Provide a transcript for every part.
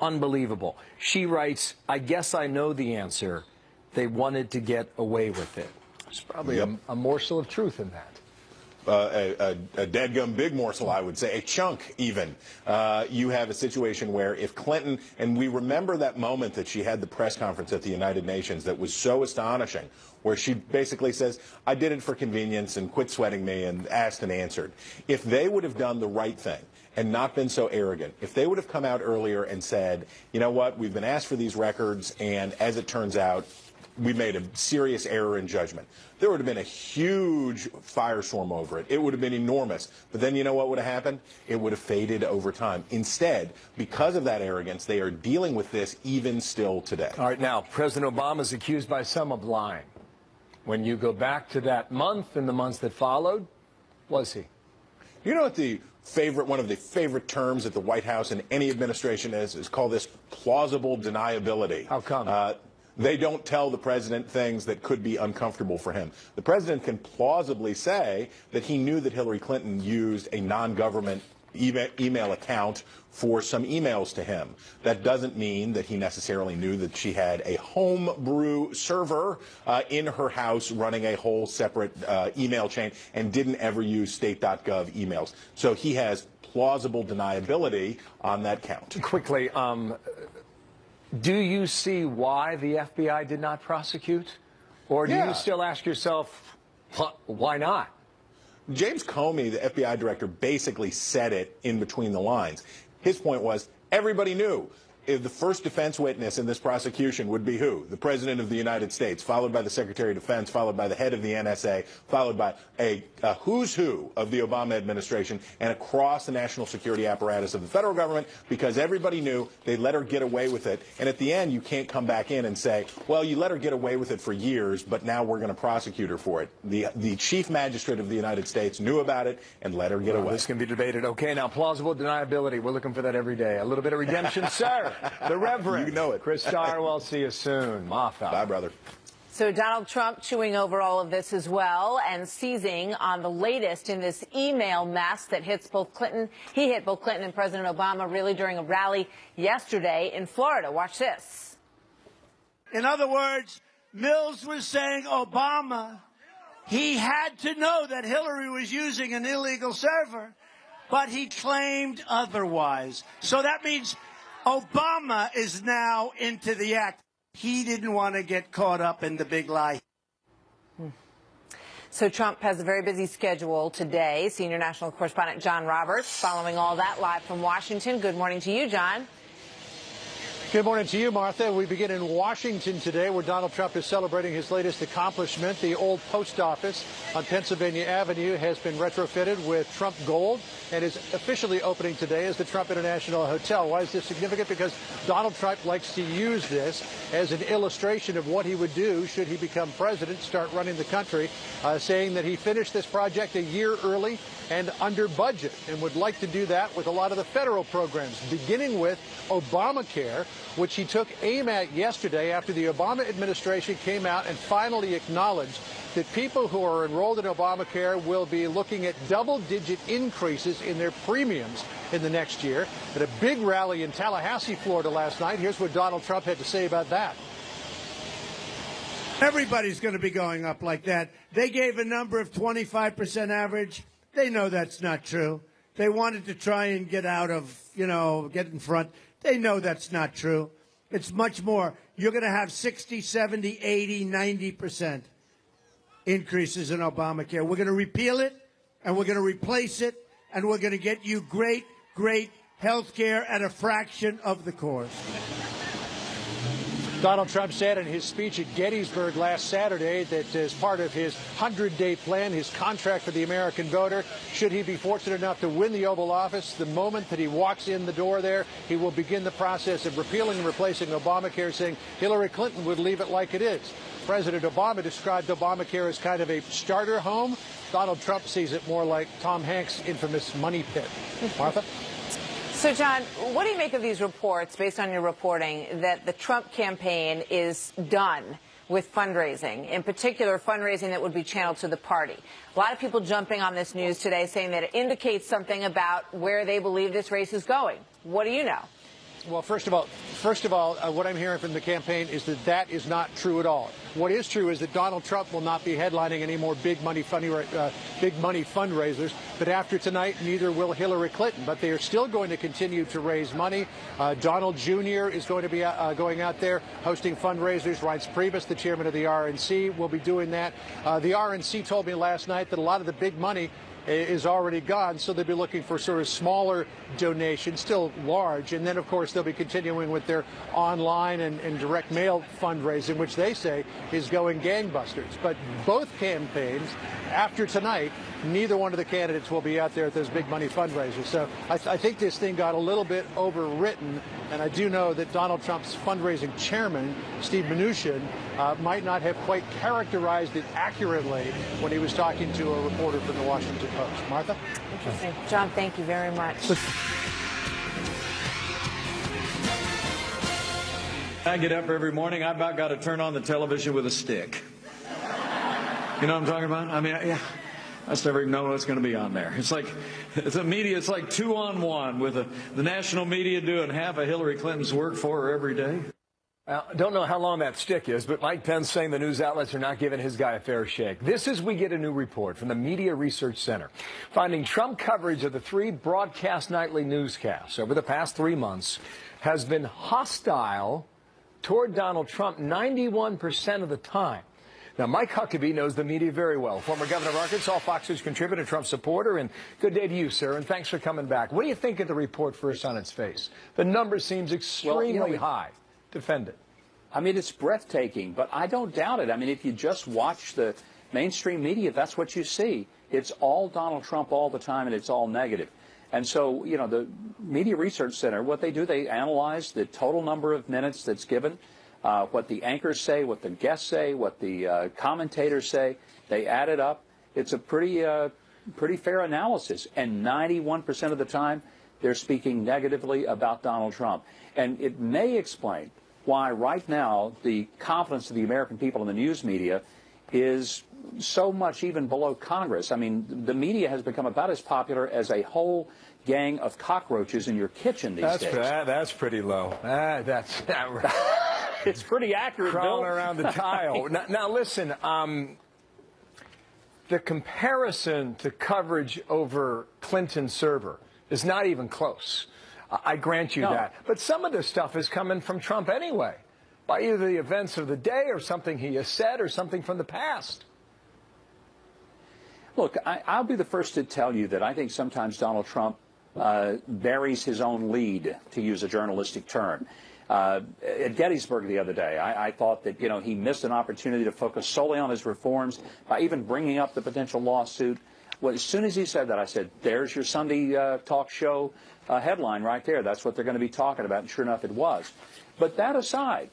Unbelievable. She writes, I guess I know the answer. They wanted to get away with it. There's probably a morsel of truth in that. A dadgum big morsel, I would say, a chunk even. You have a situation where if Clinton, and we remember that moment that she had the press conference at the United Nations that was so astonishing, where she basically says, I did it for convenience and quit sweating me, and asked and answered. If they would have done the right thing and not been so arrogant, if they would have come out earlier and said, you know what, we've been asked for these records, and as it turns out, we made a serious error in judgment, there would have been a huge firestorm over it. It would have been enormous. But then you know what would have happened? It would have faded over time. Instead, because of that arrogance, they are dealing with this even still today. All right, now, President Obama is accused by some of lying. When you go back to that month and the months that followed, was he? You know what one of the favorite terms at the White House in any administration is called this plausible deniability. How come? They don't tell the president things that could be uncomfortable for him. The president can plausibly say that he knew that Hillary Clinton used a non-government email account for some emails to him. That doesn't mean that he necessarily knew that she had a homebrew server in her house running a whole separate email chain and didn't ever use state.gov emails. So he has plausible deniability on that count. Quickly, do you see why the FBI did not prosecute? Or do you still ask yourself, why not? James Comey, the FBI director, basically said it in between the lines. His point was, everybody knew. If the first defense witness in this prosecution would be who? The President of the United States, followed by the Secretary of Defense, followed by the head of the NSA, followed by a who's who of the Obama administration, and across the national security apparatus of the federal government, because everybody knew they let her get away with it. And at the end, you can't come back in and say, well, you let her get away with it for years, but now we're going to prosecute her for it. The chief magistrate of the United States knew about it and let her get away. This can be debated. Okay, now, plausible deniability. We're looking for that every day. A little bit of redemption, sir. The Reverend. You know it. Chris Starwell, see you soon. Moffat. Bye, brother. So Donald Trump chewing over all of this as well and seizing on the latest in this email mess that hits both Clinton. He hit both Clinton and President Obama really during a rally yesterday in Florida. Watch this. In other words, Mills was saying Obama, he had to know that Hillary was using an illegal server, but he claimed otherwise. So that means Obama is now into the act. He didn't want to get caught up in the big lie. So Trump has a very busy schedule today. Senior national correspondent John Roberts following all that live from Washington. Good morning to you, John. Good morning to you, Martha. We begin in Washington today, where Donald Trump is celebrating his latest accomplishment. The old post office on Pennsylvania Avenue has been retrofitted with Trump gold and is officially opening today as the Trump International Hotel. Why is this significant? Because Donald Trump likes to use this as an illustration of what he would do should he become president, start running the country, saying that he finished this project a year early and under budget and would like to do that with a lot of the federal programs, beginning with Obamacare, which he took aim at yesterday after the Obama administration came out and finally acknowledged that people who are enrolled in Obamacare will be looking at double-digit increases in their premiums in the next year. At a big rally in Tallahassee, Florida last night, here's what Donald Trump had to say about that. Everybody's going to be going up like that. They gave a number of 25% average. They know that's not true. They wanted to try and get out of, get in front. They know that's not true. It's much more. You're going to have 60, 70, 80, 90% increases in Obamacare. We're going to repeal it, and we're going to replace it, and we're going to get you great, great health care at a fraction of the cost. Donald Trump said in his speech at Gettysburg last Saturday that as part of his 100-day plan, his contract for the American voter, should he be fortunate enough to win the Oval Office, the moment that he walks in the door there, he will begin the process of repealing and replacing Obamacare, saying Hillary Clinton would leave it like it is. President Obama described Obamacare as kind of a starter home. Donald Trump sees it more like Tom Hanks' infamous money pit. Martha? So, John, what do you make of these reports, based on your reporting, that the Trump campaign is done with fundraising, in particular fundraising that would be channeled to the party? A lot of people jumping on this news today saying that it indicates something about where they believe this race is going. What do you know? Well, first of all, what I'm hearing from the campaign is that is not true at all. What is true is that Donald Trump will not be headlining any more big money fundraisers. But after tonight, neither will Hillary Clinton. But they are still going to continue to raise money. Donald Jr. is going to be going out there hosting fundraisers. Reince Priebus, the chairman of the RNC, will be doing that. The RNC told me last night that a lot of the big money is already gone, so they'll be looking for sort of smaller donations, still large, and then of course they'll be continuing with their online and direct mail fundraising, which they say is going gangbusters. But both campaigns, after tonight, neither one of the candidates will be out there at those big money fundraisers. So I think this thing got a little bit overwritten, and I do know that Donald Trump's fundraising chairman, Steve Mnuchin, might not have quite characterized it accurately when he was talking to a reporter from the Washington Post. Martha? Interesting. John, thank you very much. I get up every morning, I about got to turn on the television with a stick. You know what I'm talking about? I mean, yeah. I just never even know what's going to be on there. It's like the media. It's like 2-on-1 with the national media doing half of Hillary Clinton's work for her every day. Don't know how long that stick is, but Mike Pence saying the news outlets are not giving his guy a fair shake. This is We Get a New report from the Media Research Center, finding Trump coverage of the 3 broadcast nightly newscasts over the past 3 months has been hostile toward Donald Trump 91% of the time. Now, Mike Huckabee knows the media very well. Former governor of Arkansas, Fox News contributor, Trump supporter, and good day to you, sir, and thanks for coming back. What do you think of the report first on its face? The number seems extremely high. Defend it. I mean, it's breathtaking, but I don't doubt it. I mean, if you just watch the mainstream media, that's what you see. It's all Donald Trump all the time, and it's all negative. And so, you know, the Media Research Center, what they do, they analyze the total number of minutes that's given, what the anchors say, what the guests say, what the commentators say. They add it up. It's a pretty fair analysis. And 91% of the time, they're speaking negatively about Donald Trump. And it may explain why right now the confidence of the American people in the news media is so much even below Congress. I mean, the media has become about as popular as a whole gang of cockroaches in your kitchen these days. That's pretty low. That's It's pretty accurate, crawling Bill. around the tile. Now listen, the comparison to coverage over Clinton's server is not even close. I grant you that. But some of this stuff is coming from Trump anyway, by either the events of the day or something he has said or something from the past. Look, I'll be the first to tell you that I think sometimes Donald Trump buries his own lead, to use a journalistic term. At Gettysburg the other day, I thought that, you know, he missed an opportunity to focus solely on his reforms by even bringing up the potential lawsuit. Well, as soon as he said that, I said, there's your Sunday talk show headline right there. That's what they're going to be talking about, and sure enough, it was. But that aside,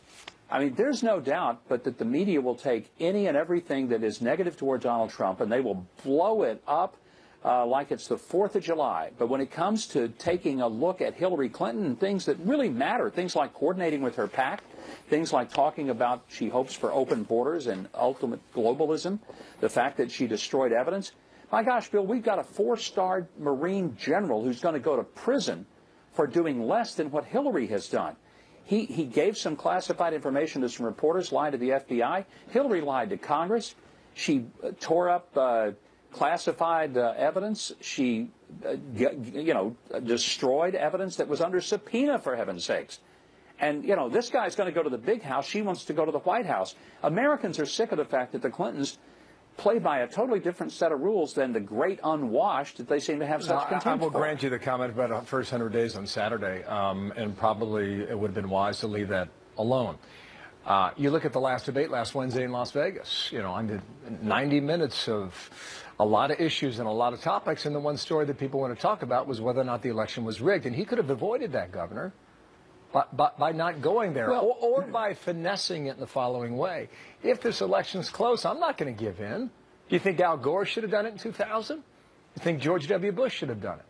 I mean, there's no doubt but that the media will take any and everything that is negative toward Donald Trump, and they will blow it up like it's the 4th of July. But when it comes to taking a look at Hillary Clinton and things that really matter, things like coordinating with her PAC, things like talking about she hopes for open borders and ultimate globalism, the fact that she destroyed evidence. My gosh, Bill, we've got a 4-star Marine general who's going to go to prison for doing less than what Hillary has done. He gave some classified information to some reporters, lied to the FBI. Hillary lied to Congress. She tore up classified evidence. She, destroyed evidence that was under subpoena, for heaven's sakes. And, you know, this guy's going to go to the big house. She wants to go to the White House. Americans are sick of the fact that the Clintons play by a totally different set of rules than the great unwashed that they seem to have such contempt I will for. grant you the comment about the first 100 days on Saturday, and probably it would have been wise to leave that alone. You look at the last debate last Wednesday in Las Vegas. You know, I did 90 minutes of a lot of issues and a lot of topics, and the one story that people want to talk about was whether or not the election was rigged. And he could have avoided that, Governor, by not going there, or by finessing it in the following way. If this election's close, I'm not going to give in. Do you think Al Gore should have done it in 2000? You think George W. Bush should have done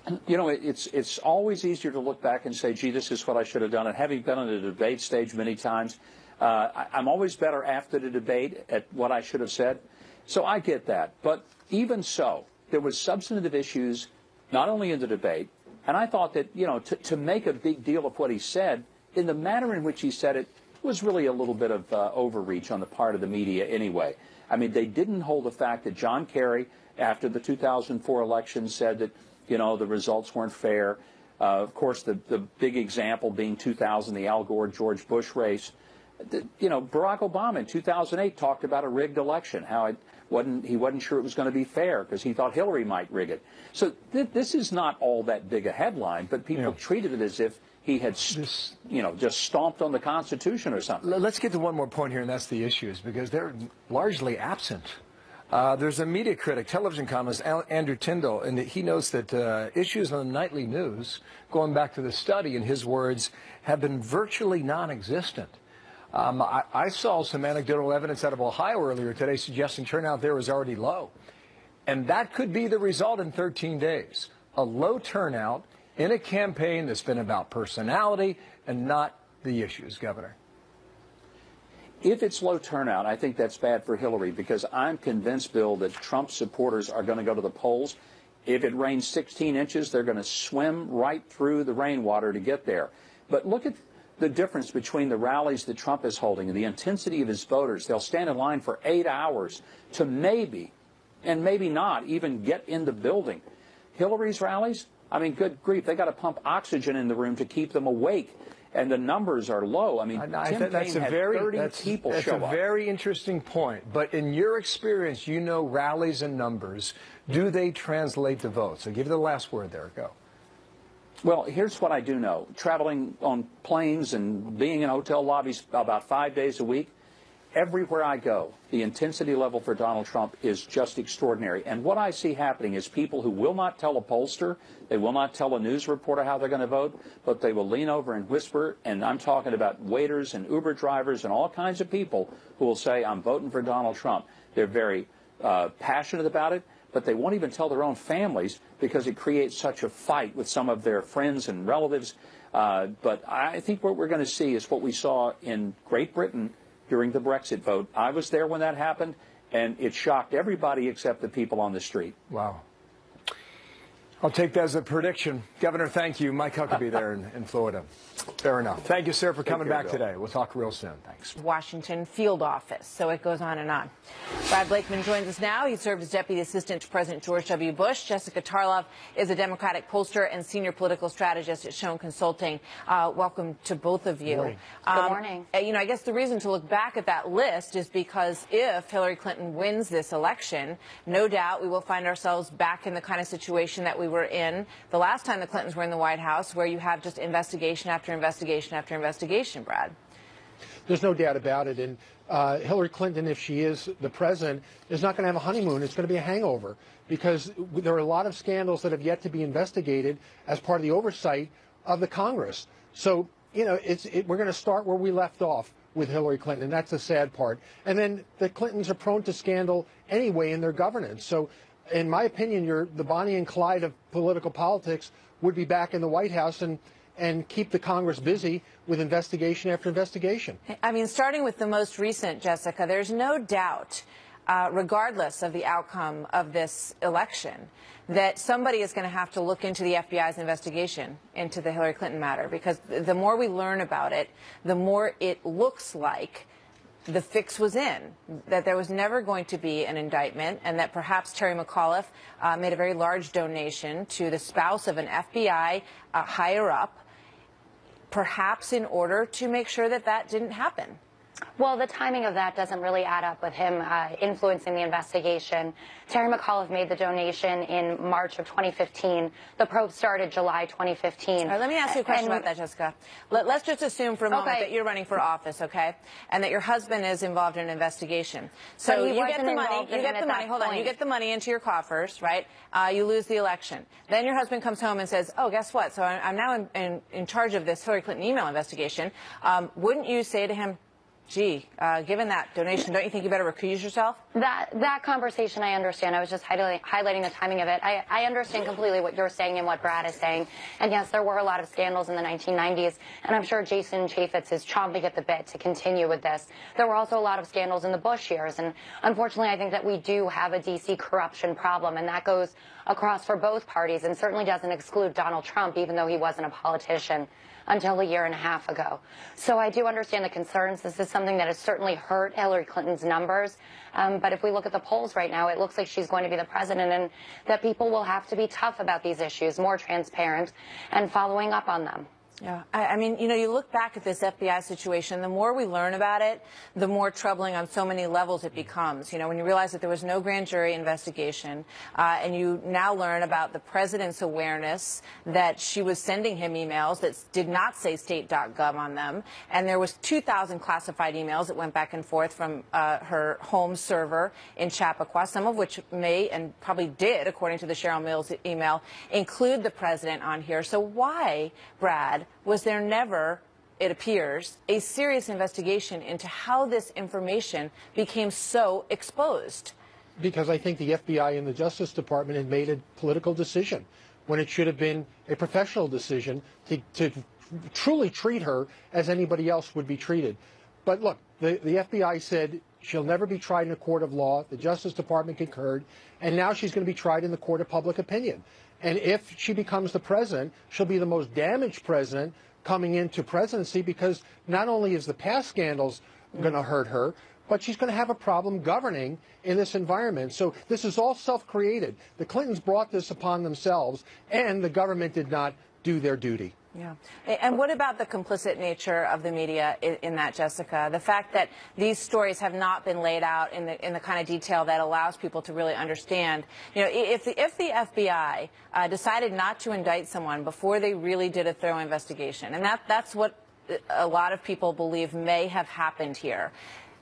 it? You know, it's always easier to look back and say, gee, this is what I should have done. And having been on the debate stage many times, I'm always better after the debate at what I should have said. So I get that. But even so, there was substantive issues, not only in the debate, And I thought that, you know, to make a big deal of what he said, in the manner in which he said it, was really a little bit of overreach on the part of the media anyway. I mean, they didn't hold the fact that John Kerry, after the 2004 election, said that, you know, the results weren't fair. Of course, the big example being 2000, the Al Gore-George Bush race. You know, Barack Obama in 2008 talked about a rigged election, how he wasn't sure it was going to be fair because he thought Hillary might rig it. So this is not all that big a headline, but people treated it as if he had, you know, just stomped on the Constitution or something. Let's get to one more point here, and that's the issues, because they're largely absent. There's a media critic, television columnist, Andrew Tyndall, and he notes that issues on the nightly news, going back to the study, in his words, have been virtually non-existent. I saw some anecdotal evidence out of Ohio earlier today suggesting turnout there was already low. And that could be the result in 13 days. A low turnout in a campaign that's been about personality and not the issues, Governor. If it's low turnout, I think that's bad for Hillary, because I'm convinced, Bill, that Trump supporters are going to go to the polls. If it rains 16 inches, they're going to swim right through the rainwater to get there. But look at the difference between the rallies that Trump is holding and the intensity of his voters. They'll stand in line for 8 hours to maybe, and maybe not, even get in the building. Hillary's rallies, I mean, good grief, they got to pump oxygen in the room to keep them awake. And the numbers are low. I mean, Tim Kaine had 30 people show up. That's a very interesting point. But in your experience, you know rallies and numbers. Do they translate to votes? So give you the last word there. Go. Well, here's what I do know. Traveling on planes and being in hotel lobbies about 5 days a week, everywhere I go, the intensity level for Donald Trump is just extraordinary. And what I see happening is people who will not tell a pollster, they will not tell a news reporter how they're going to vote, but they will lean over and whisper, and I'm talking about waiters and Uber drivers and all kinds of people who will say, I'm voting for Donald Trump. They're very passionate about it, but they won't even tell their own families because it creates such a fight with some of their friends and relatives. But I think what we're going to see is what we saw in Great Britain during the Brexit vote. I was there when that happened, and it shocked everybody except the people on the street. Wow. I'll take that as a prediction. Governor, thank you. Mike Huckabee there in Florida. Fair enough. Thank you, sir, for coming back today. We'll talk real soon. Thanks. Washington field office. So it goes on and on. Brad Blakeman joins us now. He served as Deputy Assistant to President George W. Bush. Jessica Tarlov is a Democratic pollster and senior political strategist at Schoen Consulting. Welcome to both of you. Good morning. You know, I guess the reason to look back at that list is because if Hillary Clinton wins this election, no doubt we will find ourselves back in the kind of situation that we were in the last time the Clintons were in the White House, where you have just investigation after investigation after investigation, Brad. There's no doubt about it. And Hillary Clinton, if she is the president, is not going to have a honeymoon. It's going to be a hangover, because there are a lot of scandals that have yet to be investigated as part of the oversight of the Congress. So, you know, we're going to start where we left off with Hillary Clinton, and that's the sad part. And then the Clintons are prone to scandal anyway in their governance. So, in my opinion, the Bonnie and Clyde of political politics would be back in the White House and keep the Congress busy with investigation after investigation. I mean, starting with the most recent, Jessica, there's no doubt, regardless of the outcome of this election, that somebody is going to have to look into the FBI's investigation into the Hillary Clinton matter, because the more we learn about it, the more it looks like the fix was in, that there was never going to be an indictment, and that perhaps Terry McAuliffe made a very large donation to the spouse of an FBI higher up, perhaps in order to make sure that that didn't happen. Well, the timing of that doesn't really add up with him influencing the investigation. Terry McAuliffe made the donation in March of 2015. The probe started July 2015. All right, let me ask you a question about that, Jessica. Let's just assume for a moment that you're running for office, okay, and that your husband is involved in an investigation. So you get the money. Hold on. You get the money into your coffers, right? You lose the election. Then your husband comes home and says, "Oh, guess what? So I'm now in charge of this Hillary Clinton email investigation." Wouldn't you say to him, gee, given that donation, don't you think you better recuse yourself? That conversation, I understand. I was just highlighting the timing of it. I understand completely what you're saying and what Brad is saying. And yes, there were a lot of scandals in the 1990s, and I'm sure Jason Chaffetz is chomping at the bit to continue with this. There were also a lot of scandals in the Bush years, and unfortunately, I think that we do have a D.C. corruption problem, and that goes across for both parties, and certainly doesn't exclude Donald Trump, even though he wasn't a politician until a year and a half ago. So I do understand the concerns. This is something that has certainly hurt Hillary Clinton's numbers. But if we look at the polls right now, it looks like she's going to be the president, and that people will have to be tough about these issues, more transparent, and following up on them. Yeah, I mean, you know, you look back at this FBI situation, the more we learn about it, the more troubling on so many levels it becomes. You know, when you realize that there was no grand jury investigation, and you now learn about the president's awareness that she was sending him emails that did not say state.gov on them, and there was 2,000 classified emails that went back and forth from her home server in Chappaqua, some of which may and probably did, according to the Cheryl Mills email, include the president on here. So why, Brad, was there never, it appears, a serious investigation into how this information became so exposed? Because I think the FBI and the Justice Department had made a political decision when it should have been a professional decision to truly treat her as anybody else would be treated. But look, the FBI said she'll never be tried in a court of law. The Justice Department concurred, and now she's going to be tried in the court of public opinion. And if she becomes the president, she'll be the most damaged president coming into presidency, because not only is the past scandals going to hurt her, but she's going to have a problem governing in this environment. So this is all self-created. The Clintons brought this upon themselves, and the government did not do their duty. Yeah. And what about the complicit nature of the media in that, Jessica? The fact that these stories have not been laid out in the kind of detail that allows people to really understand. You know, if the FBI decided not to indict someone before they really did a thorough investigation, and that's what a lot of people believe may have happened here.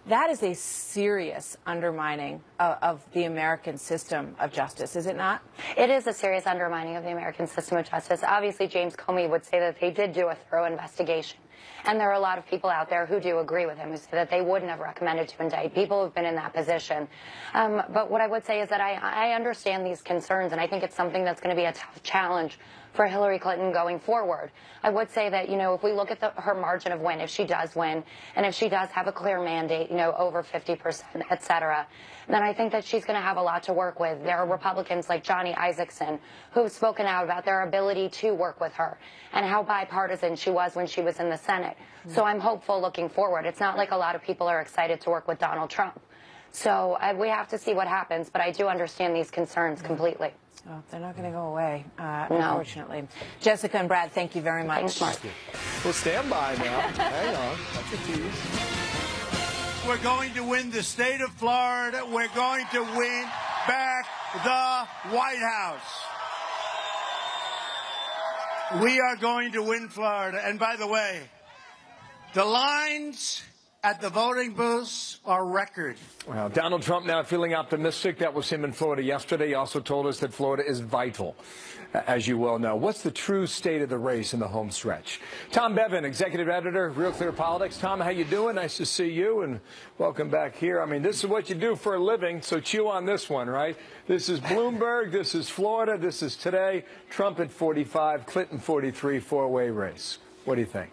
That is a serious undermining of the American system of justice, is it not? It is a serious undermining of the American system of justice. Obviously, James Comey would say that they did do a thorough investigation. And there are a lot of people out there who do agree with him, who say that they wouldn't have recommended to indict. People who've been in that position. But what I would say is that I understand these concerns, and I think it's something that's going to be a tough challenge for Hillary Clinton going forward. I would say that, you know, if we look at her margin of win, if she does win, and if she does have a clear mandate, you know, over 50%, et cetera, then I think that she's going to have a lot to work with. There are Republicans like Johnny Isakson who have spoken out about their ability to work with her and how bipartisan she was when she was in the Senate. So I'm hopeful looking forward. It's not like a lot of people are excited to work with Donald Trump. So we have to see what happens, but I do understand these concerns completely. Oh, they're not going to go away, unfortunately. Jessica and Brad, thank you very much. Thanks, Mark. Well, stand by now. Hang on. That's a tease. We're going to win the state of Florida. We're going to win back the White House. We are going to win Florida. And by the way, the lines at the voting booths are record. Well, Donald Trump now feeling optimistic. That was him in Florida yesterday. He also told us that Florida is vital, as you well know. What's the true state of the race in the home stretch? Tom Bevan, executive editor, Real Clear Politics. Tom, how you doing? Nice to see you, and welcome back here. I mean, this is what you do for a living, so chew on this one, right? This is Bloomberg, this is Florida, this is today. Trump at 45, Clinton 43, four-way race. What do you think?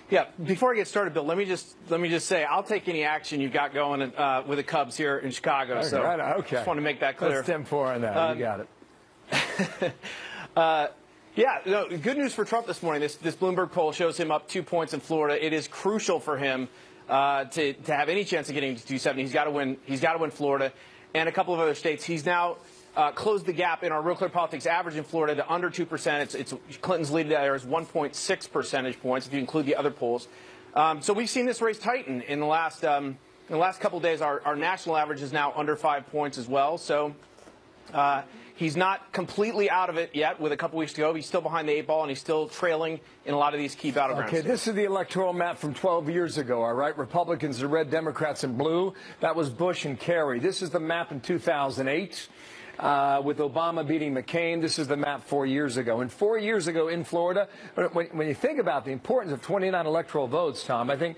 Yeah, before I get started, Bill, let me just say I'll take any action you've got going with the Cubs here in Chicago. Okay, so okay. Just want to make that clear. Let's 10-4 on that. You got it. Yeah, no, good news for Trump this morning. This Bloomberg poll shows him up 2 points in Florida. It is crucial for him to have any chance of getting to 270. He's got to win. He's got to win Florida and a couple of other states. He's now closed the gap in our Real Clear Politics average in Florida to under 2%. It's Clinton's lead there is 1.6 percentage points if you include the other polls. So we've seen this race tighten in the last couple of days. Our national average is now under 5 points as well. So he's not completely out of it yet with a couple weeks to go. He's still behind the 8 ball, and he's still trailing in a lot of these key battlegrounds. Okay, this is the electoral map from 12 years ago, all right? Republicans in red, Democrats in blue. That was Bush and Kerry. This is the map in 2008. With Obama beating McCain. This is the map 4 years ago. And 4 years ago in Florida, when you think about the importance of 29 electoral votes, Tom, I think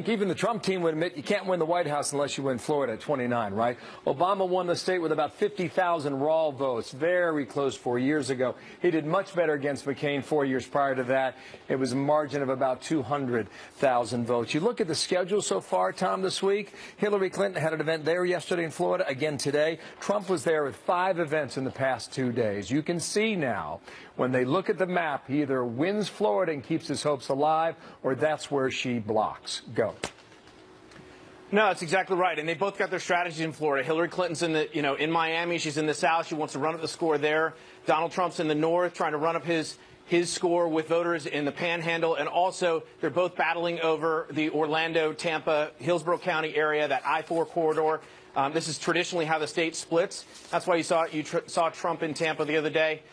even the Trump team would admit you can't win the White House unless you win Florida at 29, right? Obama won the state with about 50,000 raw votes. Very close 4 years ago. He did much better against McCain 4 years prior to that. It was a margin of about 200,000 votes. You look at the schedule so far, Tom, this week. Hillary Clinton had an event there yesterday in Florida, again today. Trump was there with 5 events in the past 2 days. You can see now, when they look at the map, he either wins Florida and keeps his hopes alive, or that's where she blocks. Go. No, that's exactly right. And they both got their strategies in Florida. Hillary Clinton's in Miami. She's in the South. She wants to run up the score there. Donald Trump's in the North, trying to run up his score with voters in the Panhandle. And also, they're both battling over the Orlando, Tampa, Hillsborough County area, that I-4 corridor. This is traditionally how the state splits. That's why you saw Trump in Tampa the other day,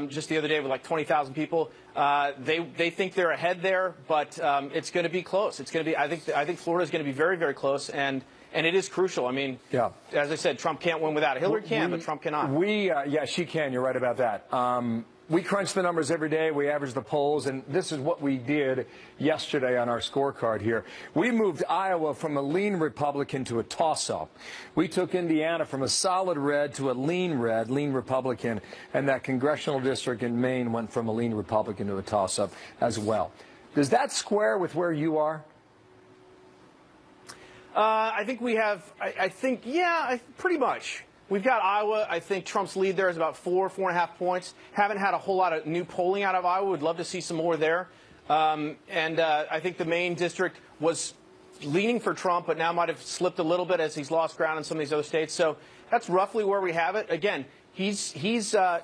just the other day with like 20,000 people. They think they're ahead there, but it's going to be close. It's going to be. I think Florida is going to be very, very close, and it is crucial. I mean, yeah. As I said, Trump can't win without it. Hillary can, but Trump cannot. Yeah, she can. You're right about that. We crunch the numbers every day. We average the polls, and this is what we did yesterday on our scorecard here. We moved Iowa from a lean Republican to a toss-up. We took Indiana from a solid red to a lean red, lean Republican, and that congressional district in Maine went from a lean Republican to a toss-up as well. Does that square with where you are? I think we have, pretty much. We've got Iowa. I think Trump's lead there is about 4.5 points. Haven't had a whole lot of new polling out of Iowa. Would love to see some more there. I think the Maine district was leaning for Trump, but now might have slipped a little bit as he's lost ground in some of these other states. So that's roughly where we have it. Again, he's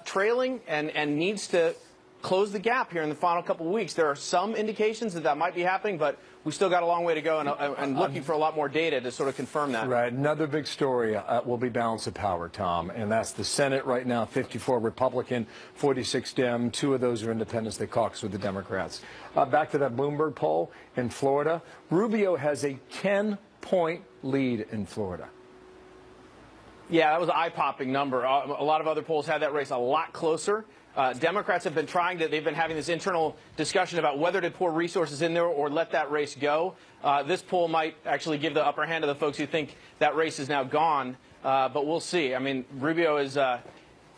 trailing and needs to close the gap here in the final couple of weeks. There are some indications that might be happening, but we still got a long way to go, and looking for a lot more data to sort of confirm that. Right. Another big story will be balance of power, Tom, and that's the Senate right now, 54 Republican, 46 Dem. 2 of those are independents. They caucus with the Democrats. Back to that Bloomberg poll in Florida. Rubio has a 10-point lead in Florida. Yeah, that was an eye-popping number. A lot of other polls had that race a lot closer. Democrats have been they've been having this internal discussion about whether to pour resources in there or let that race go. This poll might actually give the upper hand to the folks who think that race is now gone, but we'll see. I mean, Rubio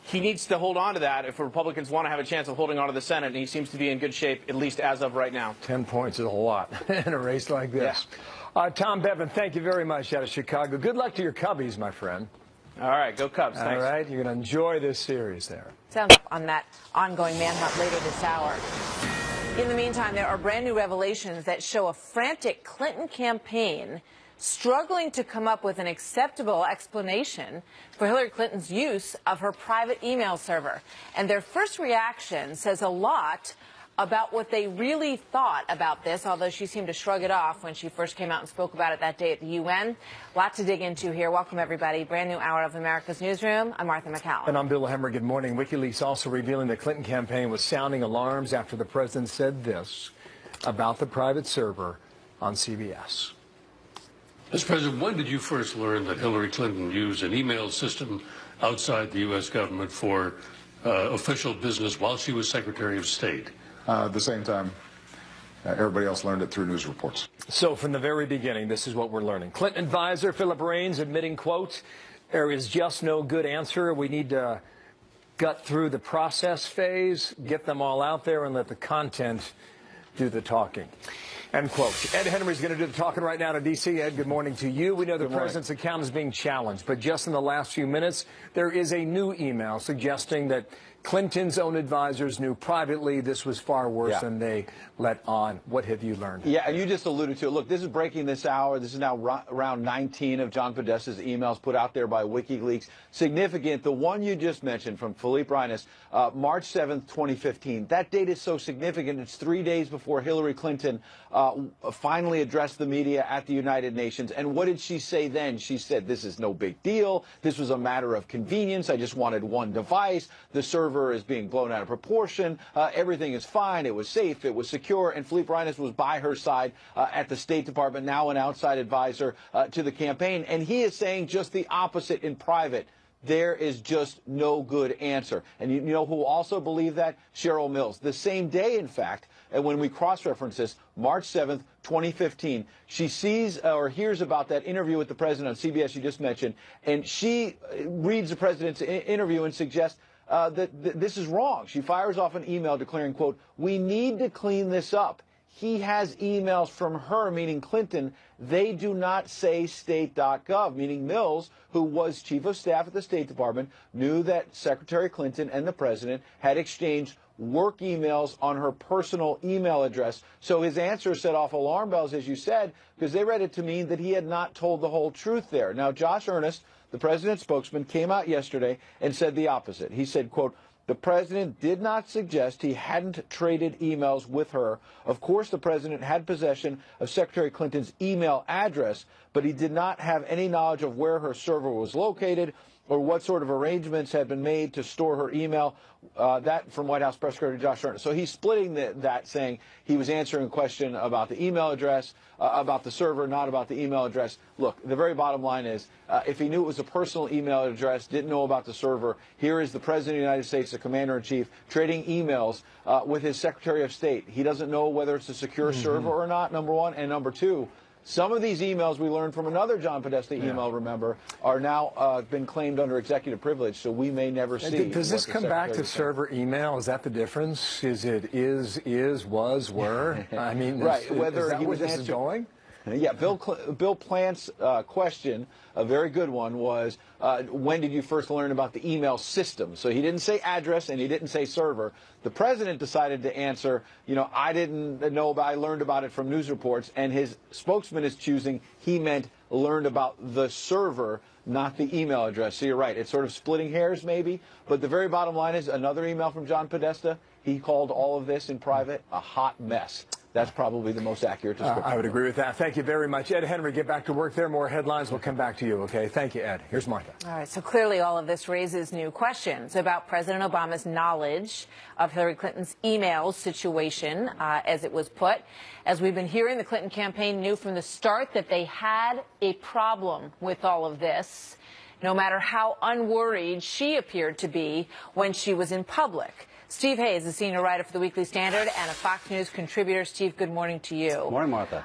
he needs to hold on to that if Republicans want to have a chance of holding on to the Senate, and he seems to be in good shape, at least as of right now. 10 points is a lot in a race like this. Yeah. Tom Bevan, thank you very much out of Chicago. Good luck to your Cubbies, my friend. All right, go Cubs. Thanks. All right, you're going to enjoy this series there. Sounds up on that ongoing manhunt later this hour. In the meantime, there are brand new revelations that show a frantic Clinton campaign struggling to come up with an acceptable explanation for Hillary Clinton's use of her private email server. And their first reaction says a lot about what they really thought about this, although she seemed to shrug it off when she first came out and spoke about it that day at the UN. Lot to dig into here. Welcome, everybody. Brand new hour of America's Newsroom. I'm Martha McCallum. And I'm Bill Hemmer. Good morning. WikiLeaks also revealing the Clinton campaign was sounding alarms after the president said this about the private server on CBS. Mr. President, when did you first learn that Hillary Clinton used an email system outside the U.S. government for official business while she was Secretary of State? The same time everybody else learned it through news reports. So from the very beginning, this is what we're learning. Clinton advisor Philip Raines admitting, quote, there is just no good answer. We need to gut through the process phase, get them all out there, and let the content do the talking. End quote. Ed Henry's going to do the talking right now to D.C. Ed, good morning to you. We know the president's account is being challenged, but just in the last few minutes, there is a new email suggesting that Clinton's own advisors knew privately this was far worse than they let on. What have you learned? Yeah, and you just alluded to it. Look, this is breaking this hour. This is now round 19 of John Podesta's emails put out there by WikiLeaks. Significant, the one you just mentioned from Philippe Reines, March 7th, 2015. That date is so significant. It's 3 days before Hillary Clinton finally addressed the media at the United Nations. And what did she say then? She said, this is no big deal. This was a matter of convenience. I just wanted one device. The server is being blown out of proportion. Everything is fine. It was safe. It was secure. And Philippe Reines was by her side at the State Department, now an outside advisor to the campaign. And he is saying just the opposite in private. There is just no good answer. And you know who also believed that? Cheryl Mills. The same day, in fact, and when we cross-reference this, March 7th, 2015, she sees or hears about that interview with the president on CBS you just mentioned, and she reads the president's interview and suggests that this is wrong. She fires off an email declaring, quote, we need to clean this up. he has emails from her, meaning Clinton. They do not say state.gov, meaning Mills, who was chief of staff at the State Department, knew that Secretary Clinton and the president had exchanged work emails on her personal email address. So his answer set off alarm bells, as you said, because they read it to mean that he had not told the whole truth there. Now, Josh Earnest, the president's spokesman, came out yesterday and said the opposite. He said, quote, "The president did not suggest he hadn't traded emails with her. Of course, the president had possession of Secretary Clinton's email address, but he did not have any knowledge of where her server was located or what sort of arrangements had been made to store her email." That from White House Press Secretary Josh Earnest. So he's splitting that, saying he was answering a question about the email address, about the server, not about the email address. Look, the very bottom line is, if he knew it was a personal email address, didn't know about the server, here is the President of the United States, the Commander-in-Chief, trading emails with his Secretary of State. He doesn't know whether it's a secure server or not, number one. And number two, some of these emails we learned from another John Podesta email, remember, are now been claimed under executive privilege, so we may never see. Does this come back to server email? Is that the difference? Is it was, were? I mean, right. Whether is that he where was this is going? Yeah, Bill Plant's question, a very good one, was when did you first learn about the email system? So he didn't say address and he didn't say server. The president decided to answer, I didn't know about, I learned about it from news reports, and his spokesman is choosing he meant learned about the server, not the email address. So you're right, it's sort of splitting hairs maybe, but the very bottom line is another email from John Podesta. He called all of this in private a hot mess. That's probably the most accurate description. I would agree with that. Thank you very much. Ed Henry, get back to work there. More headlines. We'll come back to you, okay? Thank you, Ed. Here's Martha. All right, so clearly all of this raises new questions about President Obama's knowledge of Hillary Clinton's email situation, as it was put. As we've been hearing, the Clinton campaign knew from the start that they had a problem with all of this, no matter how unworried she appeared to be when she was in public. Steve Hayes, a senior writer for the Weekly Standard and a Fox News contributor. Steve, good morning to you. Good morning, Martha.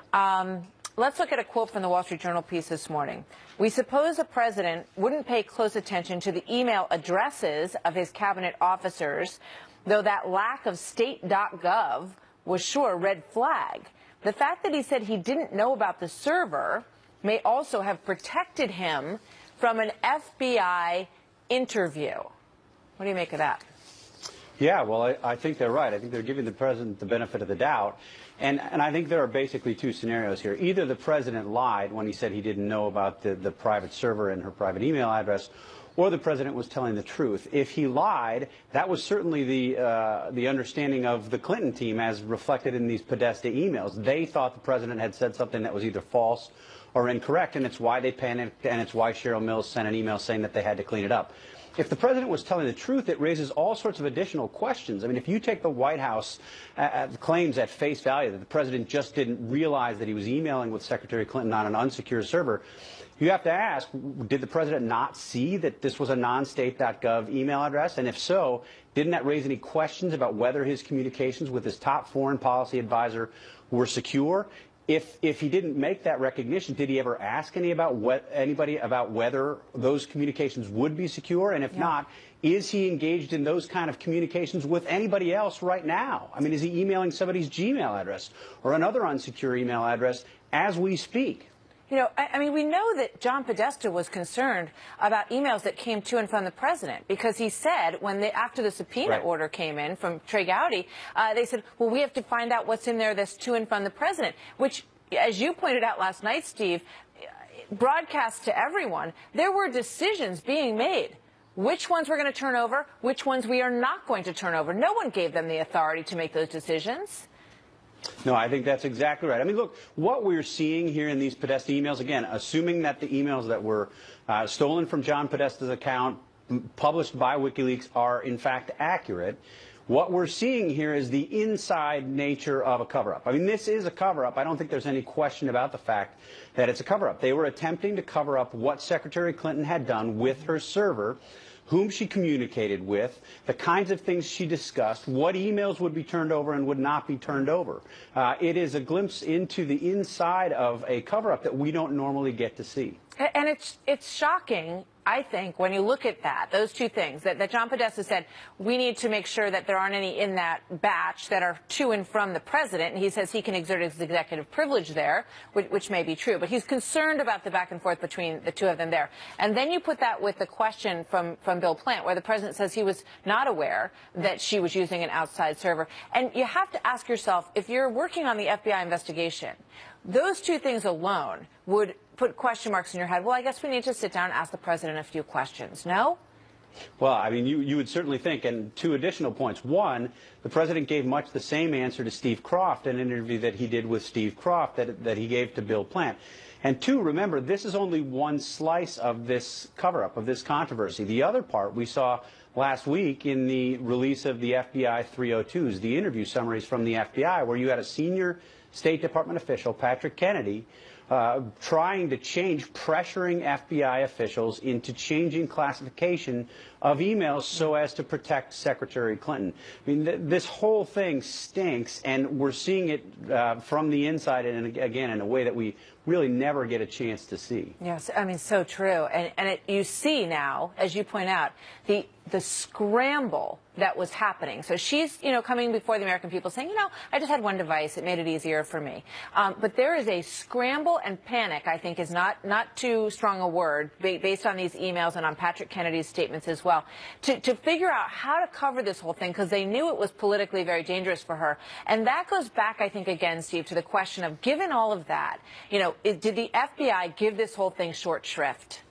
Let's look at a quote from the Wall Street Journal piece this morning. "We suppose the president wouldn't pay close attention to the email addresses of his cabinet officers, though that lack of state.gov was sure a red flag. The fact that he said he didn't know about the server may also have protected him from an FBI interview." What do you make of that? Yeah, well, I think they're right. I think they're giving the president the benefit of the doubt. And I think there are basically two scenarios here. Either the president lied when he said he didn't know about the private server and her private email address, or the president was telling the truth. If he lied, that was certainly the understanding of the Clinton team as reflected in these Podesta emails. They thought the president had said something that was either false or incorrect, and it's why they panicked, and it's why Cheryl Mills sent an email saying that they had to clean it up. If the president was telling the truth, it raises all sorts of additional questions. I mean, if you take the White House claims at face value that the president just didn't realize that he was emailing with Secretary Clinton on an unsecured server, you have to ask, did the president not see that this was a non-state.gov email address? And if so, didn't that raise any questions about whether his communications with his top foreign policy advisor were secure? If he didn't make that recognition, did he ever ask anybody about whether those communications would be secure? And if not, is he engaged in those kind of communications with anybody else right now? I mean, is he emailing somebody's Gmail address or another unsecure email address as we speak? I mean, we know that John Podesta was concerned about emails that came to and from the president, because he said after the subpoena order came in from Trey Gowdy, they said, well, we have to find out what's in there that's to and from the president, which, as you pointed out last night, Steve, broadcast to everyone, there were decisions being made. Which ones we're going to turn over, which ones we are not going to turn over. No one gave them the authority to make those decisions. No, I think that's exactly right. I mean, look, what we're seeing here in these Podesta emails, again, assuming that the emails that were stolen from John Podesta's account, published by WikiLeaks, are in fact accurate, what we're seeing here is the inside nature of a cover-up. I mean, this is a cover-up. I don't think there's any question about the fact that it's a cover-up. They were attempting to cover up what Secretary Clinton had done with her server, whom she communicated with, the kinds of things she discussed, what emails would be turned over and would not be turned over. It is a glimpse into the inside of a cover-up that we don't normally get to see. And it's shocking I think when you look at that, those two things, that John Podesta said, we need to make sure that there aren't any in that batch that are to and from the president. And he says he can exert his executive privilege there, which may be true. But he's concerned about the back and forth between the two of them there. And then you put that with the question from Bill Plant, where the president says he was not aware that she was using an outside server. And you have to ask yourself, if you're working on the FBI investigation, those two things alone would put question marks in your head. Well, I guess we need to sit down and ask the president a few questions. No? Well, I mean, you would certainly think, and two additional points. One, the president gave much the same answer to Steve Kroft in an interview that he did with Steve Kroft that he gave to Bill Plant. And two, remember, this is only one slice of this cover-up, of this controversy. The other part we saw last week in the release of the FBI 302s, the interview summaries from the FBI, where you had a senior State Department official, Patrick Kennedy, trying to change, pressuring FBI officials into changing classification of emails so as to protect Secretary Clinton. I mean, this whole thing stinks, and we're seeing it from the inside, and again, in a way that we really never get a chance to see. Yes, I mean, so true. And you see now, as you point out, the scramble that was happening. So she's, coming before the American people saying, I just had one device. It made it easier for me. But there is a scramble and panic, I think, is not too strong a word, based on these emails and on Patrick Kennedy's statements as well, to figure out how to cover this whole thing, because they knew it was politically very dangerous for her. And that goes back, I think, again, Steve, to the question of, given all of that, did the FBI give this whole thing short shrift?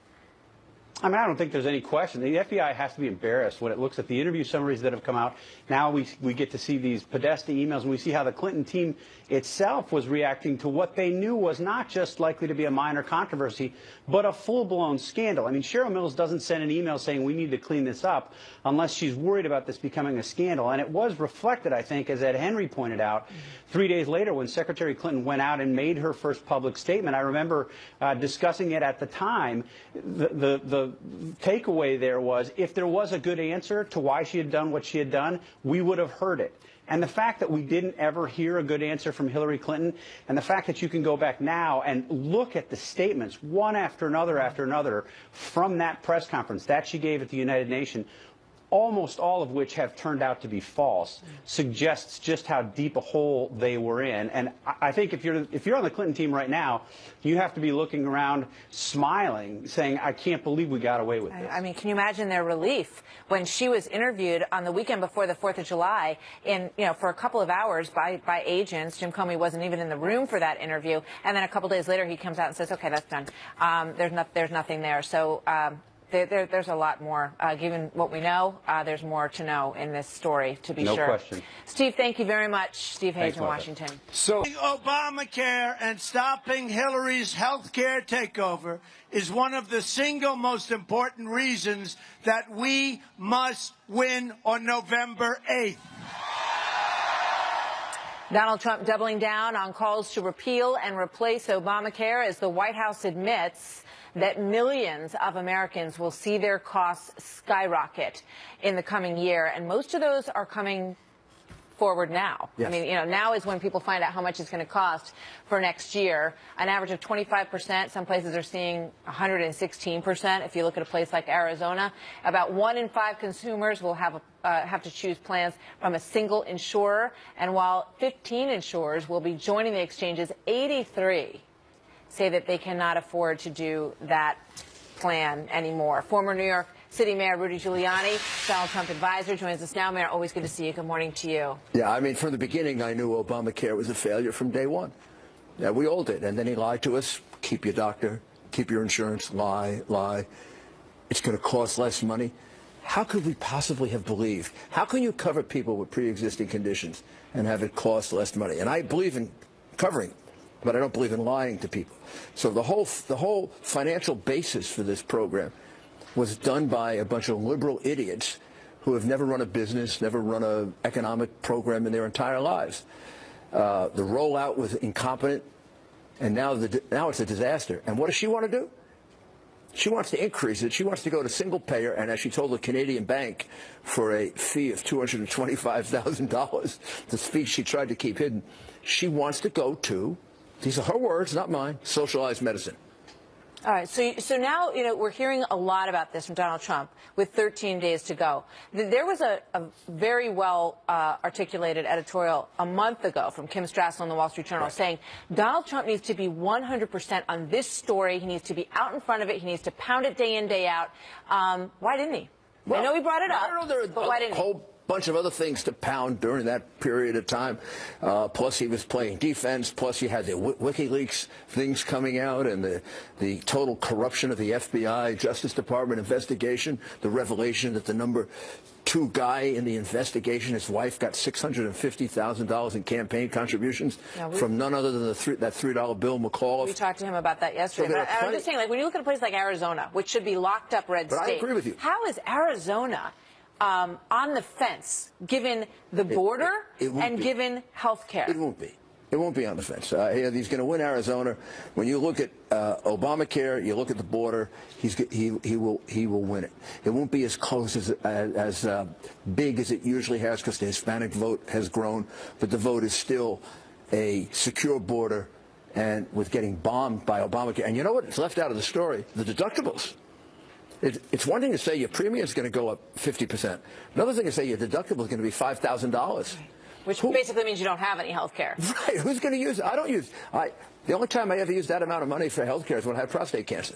I mean, I don't think there's any question. The FBI has to be embarrassed when it looks at the interview summaries that have come out. Now we get to see these Podesta emails, and we see how the Clinton team itself was reacting to what they knew was not just likely to be a minor controversy, but a full-blown scandal. I mean, Cheryl Mills doesn't send an email saying we need to clean this up unless she's worried about this becoming a scandal. And it was reflected, I think, as Ed Henry pointed out, 3 days later when Secretary Clinton went out and made her first public statement. I remember discussing it at the time. The takeaway there was, if there was a good answer to why she had done what she had done, we would have heard it. And the fact that we didn't ever hear a good answer from Hillary Clinton, and the fact that you can go back now and look at the statements one after another from that press conference that she gave at the United Nations, almost all of which have turned out to be false, suggests just how deep a hole they were in. And I think if you're on the Clinton team right now, you have to be looking around, smiling, saying, I can't believe we got away with this. I mean, can you imagine their relief when she was interviewed on the weekend before the 4th of July for a couple of hours by agents? Jim Comey wasn't even in the room for that interview. And then a couple days later, he comes out and says, OK, that's done. There's nothing there. So there's a lot more. Given what we know, there's more to know in this story, to be sure. No question. Steve, thank you very much. Steve Hayes Thanks, in Martha. Washington. So Obamacare and stopping Hillary's health care takeover is one of the single most important reasons that we must win on November 8th. Donald Trump doubling down on calls to repeal and replace Obamacare as the White House admits that millions of Americans will see their costs skyrocket in the coming year. And most of those are coming forward now. Yes. I mean, now is when people find out how much it's going to cost for next year. An average of 25%. Some places are seeing 116%. If you look at a place like Arizona, about 1 in 5 consumers will have to choose plans from a single insurer. And while 15 insurers will be joining the exchanges, 83 say that they cannot afford to do that plan anymore. Former New York City Mayor Rudy Giuliani, Donald Trump advisor, joins us now. Mayor, always good to see you. Good morning to you. Yeah, I mean, from the beginning, I knew Obamacare was a failure from day one. Yeah, we all did. And then he lied to us. Keep your doctor, keep your insurance, lie. It's going to cost less money. How could we possibly have believed? How can you cover people with pre-existing conditions and have it cost less money? And I believe in covering, but I don't believe in lying to people. So the whole financial basis for this program was done by a bunch of liberal idiots who have never run a business, never run an economic program in their entire lives. The rollout was incompetent, and now it's a disaster. And what does she want to do? She wants to increase it. She wants to go to single payer, and as she told the Canadian bank, for a fee of $225,000, the fee she tried to keep hidden, she wants to go to, these are her words, not mine, socialized medicine. All right, so now, we're hearing a lot about this from Donald Trump with 13 days to go. There was a very well articulated editorial a month ago from Kim Strassel in the Wall Street Journal saying Donald Trump needs to be 100% on this story. He needs to be out in front of it. He needs to pound it day in, day out. Why didn't he? Well, I know he brought it up, but why didn't he? Bunch of other things to pound during that period of time. Plus, he was playing defense. Plus, you had the WikiLeaks things coming out and the total corruption of the FBI, Justice Department investigation, the revelation that the number 2 guy in the investigation, his wife, got $650,000 in campaign contributions from none other than that $3 bill McAuliffe. We talked to him about that yesterday. So but I'm just saying, like, when you look at a place like Arizona, which should be locked up red state, I agree with you. How is Arizona on the fence, given the border and given health care? It won't be. It won't be on the fence. He's going to win Arizona. When you look at Obamacare, you look at the border, he will win it. It won't be as close as big as it usually has because the Hispanic vote has grown, but the vote is still a secure border and with getting bombed by Obamacare. And you know what? It's left out of the story. The deductibles. It's one thing to say your premium is going to go up 50%. Another thing to say your deductible is going to be $5,000. Which basically means you don't have any health care. Right. Who's going to use it? I don't use the only time I ever used that amount of money for health care is when I had prostate cancer.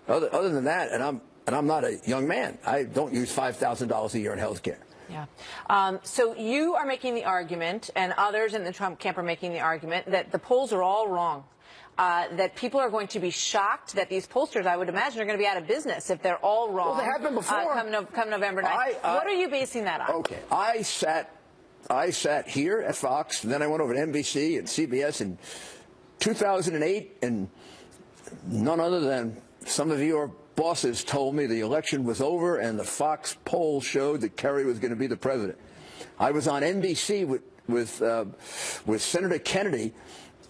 Other than that, and I'm not a young man, I don't use $5,000 a year in health care. Yeah. So you are making the argument, and others in the Trump camp are making the argument, that the polls are all wrong. That people are going to be shocked that these pollsters, I would imagine, are going to be out of business if they're all wrong. Well, they have been before. Come November 9th. What are you basing that on? Okay. I sat here at Fox, and then I went over to NBC and CBS in 2008, and none other than some of your bosses told me the election was over and the Fox poll showed that Kerry was going to be the president. I was on NBC with Senator Kennedy,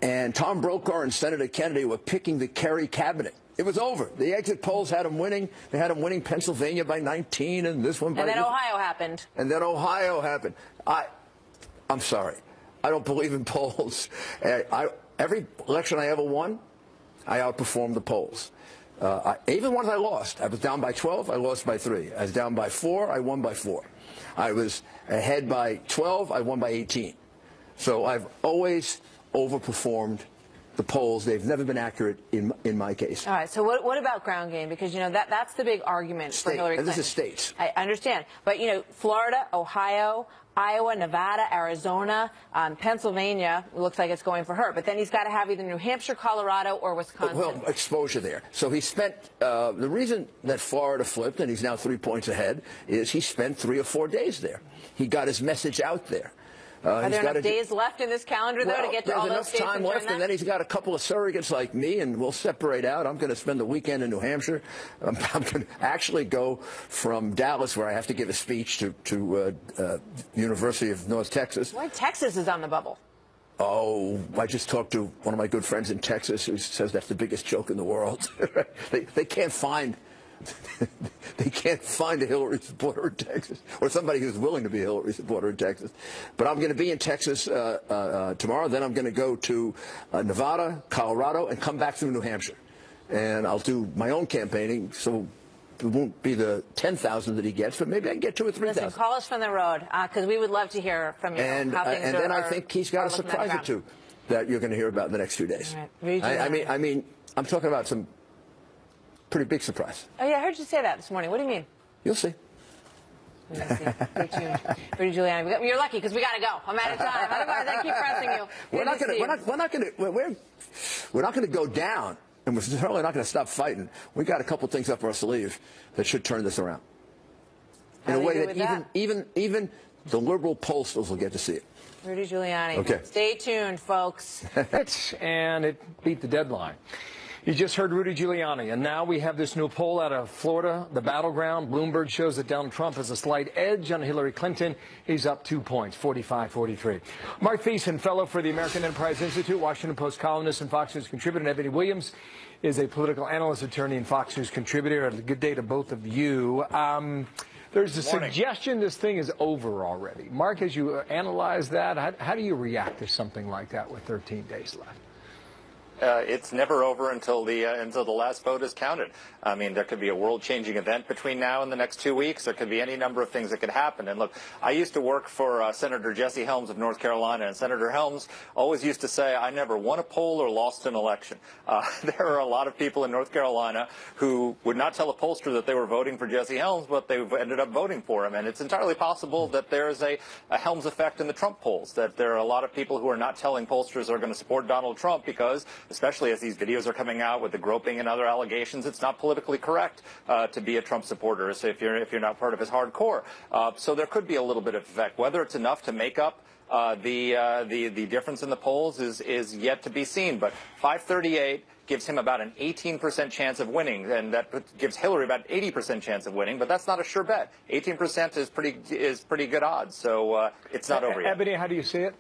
and Tom Brokaw and Senator Kennedy were picking the Kerry cabinet. It was over. The exit polls had him winning. They had him winning Pennsylvania by 19 and this one by... And then Ohio happened. And then Ohio happened. I'm sorry. I don't believe in polls. Every election I ever won, I outperformed the polls. Even ones I lost. I was down by 12, I lost by 3. I was down by 4, I won by 4. I was ahead by 12, I won by 18. So I've always overperformed the polls. They've never been accurate in my case. All right. So what about ground game? Because, that's the big argument for Hillary Clinton. And this is states. I understand. But, Florida, Ohio, Iowa, Nevada, Arizona, Pennsylvania, looks like it's going for her. But then he's got to have either New Hampshire, Colorado, or Wisconsin. Well, exposure there. So he spent, the reason that Florida flipped, and he's now 3 points ahead, is he spent 3 or 4 days there. He got his message out there. Are there enough days left in this calendar, though, to get to all those states? There's enough time left, and then he's got a couple of surrogates like me, and we'll separate out. I'm going to spend the weekend in New Hampshire. I'm going to actually go from Dallas, where I have to give a speech, to University of North Texas. Why Texas is on the bubble? Oh, I just talked to one of my good friends in Texas who says that's the biggest joke in the world. They can't find... They can't find a Hillary supporter in Texas, or somebody who's willing to be a Hillary supporter in Texas. But I'm going to be in Texas tomorrow. Then I'm going to go to Nevada, Colorado, and come back through New Hampshire. And I'll do my own campaigning, so it won't be the 10,000 that he gets, but maybe I can get 2,000 or 3,000. Listen, call us from the road, because we would love to hear from you. And then I think he's got a surprise or two that you're going to hear about in the next few days. Right. I mean, I'm talking about some pretty big surprise. Oh, yeah, I heard you say that this morning. What do you mean? You'll see. Stay tuned. Rudy Giuliani, you're lucky because we got to go. I'm out of time. Otherwise, I keep pressing you. We're not going to go down, and we're certainly not going to stop fighting. We got a couple things up our sleeve that should turn this around in a way that even the liberal pollsters will get to see it. Rudy Giuliani. Okay. Stay tuned, folks. And it beat the deadline. You just heard Rudy Giuliani, and now we have this new poll out of Florida, the battleground. Bloomberg shows that Donald Trump has a slight edge on Hillary Clinton. He's up 2 points, 45-43. Mark Thiessen, fellow for the American Enterprise Institute, Washington Post columnist and Fox News contributor, and Ebony Williams is a political analyst, attorney, and Fox News contributor. A good day to both of you. There's a suggestion this thing is over already. Mark, as you analyze that, how do you react to something like that with 13 days left? it's never over until the last vote is counted. I mean, there could be a world-changing event between now and the next 2 weeks. There could be any number of things that could happen. And look, I used to work for Senator Jesse Helms of North Carolina, and Senator Helms always used to say, I never won a poll or lost an election. There are a lot of people in North Carolina who would not tell a pollster that they were voting for Jesse Helms, but they ended up voting for him. And it's entirely possible that there is a Helms effect in the Trump polls, that there are a lot of people who are not telling pollsters they're going to support Donald Trump because, especially as these videos are coming out with the groping and other allegations, it's not politically correct to be a Trump supporter, so if you're not part of his hardcore. So there could be a little bit of effect. Whether it's enough to make up the difference in the polls is yet to be seen. But 538 gives him about an 18% chance of winning, and that gives Hillary about an 80% chance of winning. But that's not a sure bet. 18% is pretty good odds. So it's not over yet. Ebony, how do you see it?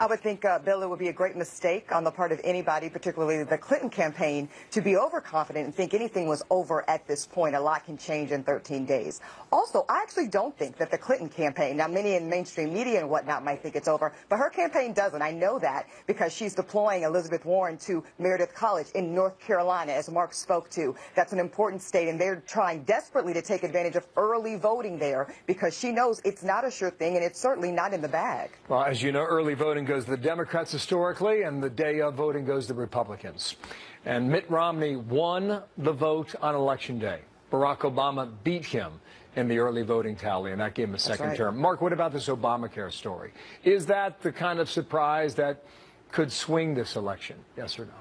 I would think, Bill, it would be a great mistake on the part of anybody, particularly the Clinton campaign, to be overconfident and think anything was over at this point. A lot can change in 13 days. Also, I actually don't think that the Clinton campaign, now many in mainstream media and whatnot might think it's over, but her campaign doesn't. I know that because she's deploying Elizabeth Warren to Meredith College in North Carolina, as Mark spoke to. That's an important state, and they're trying desperately to take advantage of early voting there because she knows it's not a sure thing and it's certainly not in the bag. Well, as you know, early voting goes to the Democrats historically, and the day of voting goes to the Republicans. And Mitt Romney won the vote on Election Day. Barack Obama beat him in the early voting tally, and that gave him a second term. Mark, what about this Obamacare story? Is that the kind of surprise that could swing this election? Yes or no?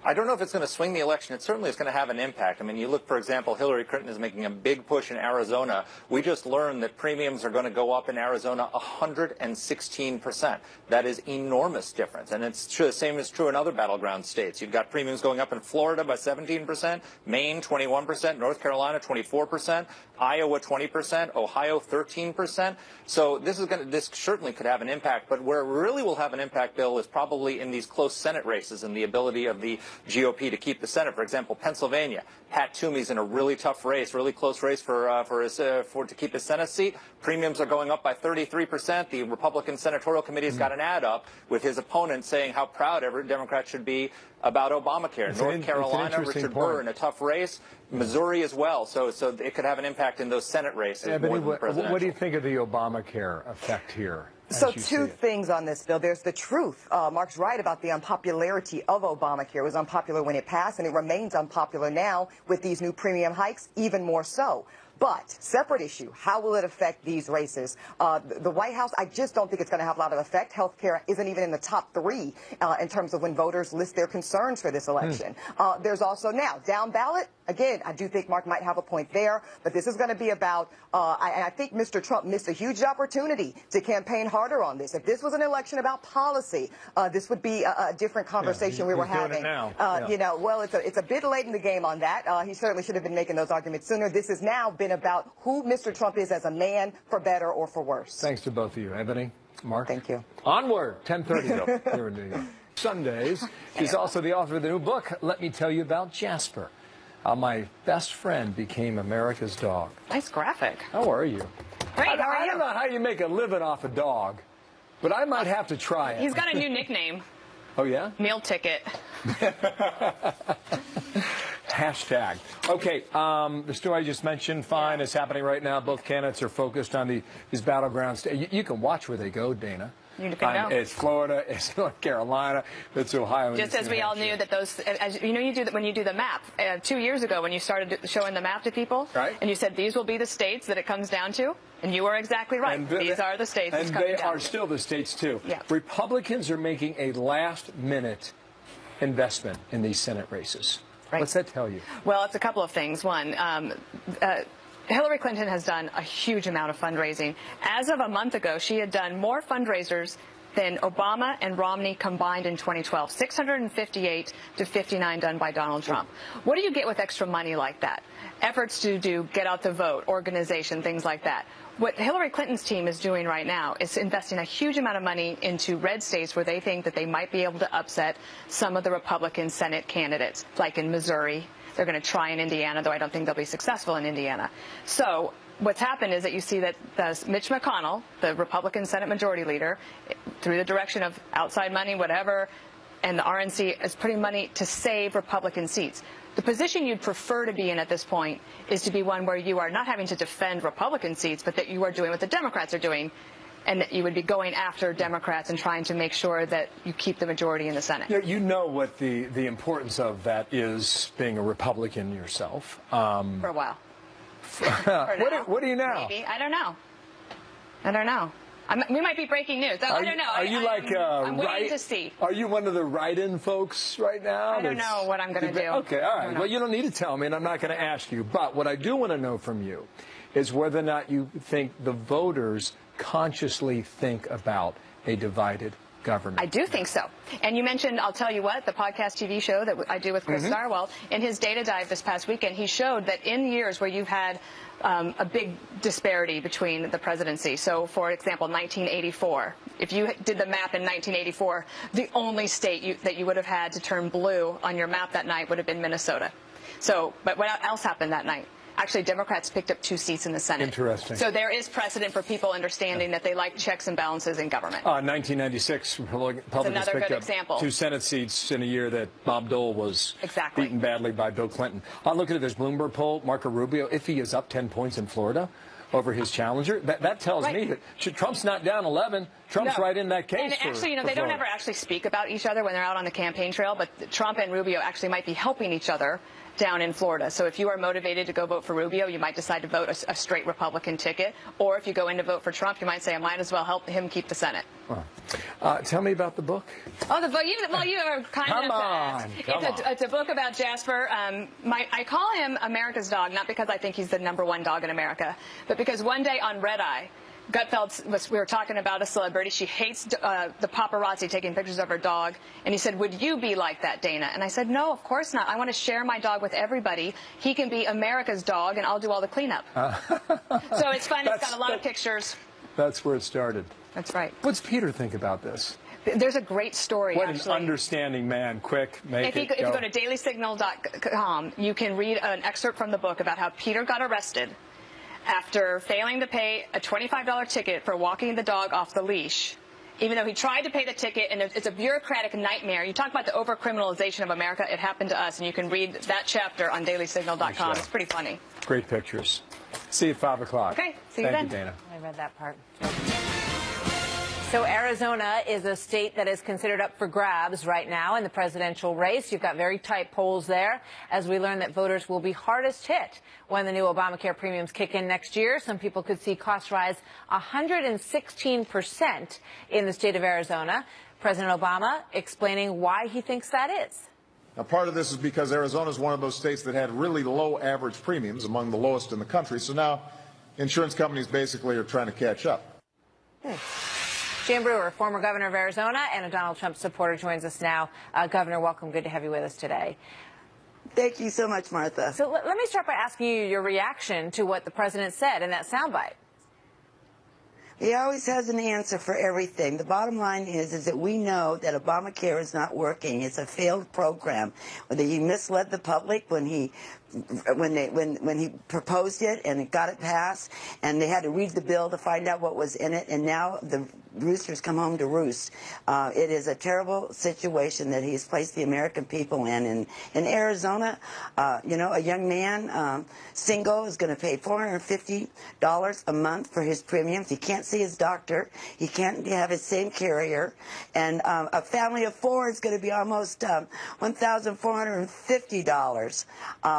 I don't know if it's going to swing the election. It certainly is going to have an impact. I mean, you look, for example, Hillary Clinton is making a big push in Arizona. We just learned that premiums are going to go up in Arizona 116%. That is enormous difference. And it's true, the same is true in other battleground states. You've got premiums going up in Florida by 17%, Maine 21%, North Carolina 24%, Iowa 20%, Ohio 13%. So this certainly could have an impact. But where it really will have an impact, Bill, is probably in these close Senate races and the ability of the GOP to keep the Senate. For example, Pennsylvania, Pat Toomey's in a really tough race, really close race to keep his Senate seat. Premiums are going up by 33%. The Republican Senatorial Committee has got an ad up with his opponent saying how proud every Democrat should be about Obamacare. North Carolina, Richard Burr in a tough race. Missouri as well. So it could have an impact in those Senate races. Yeah, more than the presidential. What do you think of the Obamacare effect here? So two things on this, Bill. There's the truth. Mark's right about the unpopularity of Obamacare. It was unpopular when it passed, and it remains unpopular now with these new premium hikes, even more so. But, separate issue, how will it affect these races? The White House, I just don't think it's going to have a lot of effect. Health care isn't even in the top 3 in terms of when voters list their concerns for this election. There's also now, down ballot, again, I do think Mark might have a point there, but this is going to be about, I think Mr. Trump missed a huge opportunity to campaign harder on this. If this was an election about policy, this would be a different conversation we were having. You know, well, it's a bit late in the game on that. He certainly should have been making those arguments sooner. This has now been about who Mr. Trump is as a man, for better or for worse. Thanks to both of you. Ebony, Mark. Thank you. Onward, 10:30 here in New York. Sundays. She's also the author of the new book, Let Me Tell You About Jasper, How My Best Friend Became America's Dog. Nice graphic. How are you? Great, how are you? I don't know how you make a living off a dog, but I might have to try it. He's got a new nickname. Oh, yeah? Meal Ticket. Hashtag. Okay, the story I just mentioned, fine, is happening right now. Both candidates are focused on these battleground states. You can watch where they go, Dana. You can know. It's Florida, it's North Carolina, it's Ohio. Just as we all knew that those, as you know, when you do the map. 2 years ago, when you started showing the map to people, right? And you said these will be the states that it comes down to, and you were exactly right. And these are the states it's coming down to. And they are still the states too. Yeah. Republicans are making a last-minute investment in these Senate races. Right. What's that tell you? Well, it's a couple of things. One, Hillary Clinton has done a huge amount of fundraising. As of a month ago, she had done more fundraisers than Obama and Romney combined in 2012, 658 to 59 done by Donald Trump. What do you get with extra money like that? Efforts to do get out the vote, organization, things like that. What Hillary Clinton's team is doing right now is investing a huge amount of money into red states where they think that they might be able to upset some of the Republican Senate candidates, like in Missouri. They're going to try in Indiana, though I don't think they'll be successful in Indiana. So what's happened is that you see that Mitch McConnell, the Republican Senate Majority Leader, through the direction of outside money, whatever, and the RNC is putting money to save Republican seats. The position you'd prefer to be in at this point is to be one where you are not having to defend Republican seats, but that you are doing what the Democrats are doing, and that you would be going after Democrats and trying to make sure that you keep the majority in the Senate. You know what the importance of that is, being a Republican yourself. For a while. What do you know? Maybe. I don't know. I don't know. We might be breaking news. I don't know. Are you I'm waiting right? to see. Are you one of the write-in folks right now? I don't know what I'm going to do. Okay, all right. Well, you don't need to tell me, and I'm not going to ask you. But what I do want to know from you is whether or not you think the voters consciously think about a divided government. I do think so. And you mentioned, I'll tell you what, the podcast TV show that I do with Chris Narwhal, in his data dive this past weekend, he showed that in years where you've had a big disparity between the presidency. So, for example, 1984. If you did the map in 1984, the only state that you would have had to turn blue on your map that night would have been Minnesota. So, but what else happened that night? Actually, Democrats picked up 2 seats in the Senate. Interesting. So there is precedent for people understanding that they like checks and balances in government. 1996, Republicans picked up example. 2 Senate seats in a year that Bob Dole was beaten badly by Bill Clinton. Look at it. There's Bloomberg poll. Marco Rubio, if he is up 10 points in Florida over his challenger, that tells me that Trump's not down 11. Trump's right in that case. And actually, they don't ever actually speak about each other when they're out on the campaign trail, but Trump and Rubio actually might be helping each other down in Florida. So if you are motivated to go vote for Rubio, you might decide to vote a straight Republican ticket. Or if you go in to vote for Trump, you might say, I might as well help him keep the Senate. Tell me about the book. Oh, the book. You are kind enough to ask. It's a book about Jasper. I call him America's dog, not because I think he's the #1 dog in America, but because one day on Red Eye, Gutfeld we were talking about a celebrity. She hates the paparazzi taking pictures of her dog. And he said, would you be like that, Dana? And I said, no, of course not. I want to share my dog with everybody. He can be America's dog, and I'll do all the cleanup. So it's fun. It's got a lot of pictures. That's where it started. That's right. What's Peter think about this? There's a great story, What actually. An understanding man. Quick, if you go to dailysignal.com, you can read an excerpt from the book about how Peter got arrested after failing to pay a $25 ticket for walking the dog off the leash, even though he tried to pay the ticket, and it's a bureaucratic nightmare. You talk about the overcriminalization of America. It happened to us, and you can read that chapter on dailysignal.com. It's pretty funny. Great pictures. See you at 5 o'clock. Okay, see you then. Thank you, Dana. I read that part. So Arizona is a state that is considered up for grabs right now in the presidential race. You've got very tight polls there as we learn that voters will be hardest hit when the new Obamacare premiums kick in next year. Some people could see costs rise 116% in the state of Arizona. President Obama explaining why he thinks that is. Now, part of this is because Arizona is one of those states that had really low average premiums, among the lowest in the country. So now insurance companies basically are trying to catch up. Jan Brewer, former governor of Arizona and a Donald Trump supporter, joins us now. Governor, welcome. Good to have you with us today. Thank you so much, Martha. So let me start by asking you your reaction to what the president said in that soundbite. He always has an answer for everything. The bottom line is that we know that Obamacare is not working. It's a failed program. Whether he misled the public when he proposed it and it got it passed, and they had to read the bill to find out what was in it, and now the roosters come home to roost. It is a terrible situation that he's placed the American people in. In Arizona, you know, a young man, single, is going to pay $450 a month for his premiums. He can't see his doctor. He can't have his same carrier. And a family of 4 is going to be almost $1,450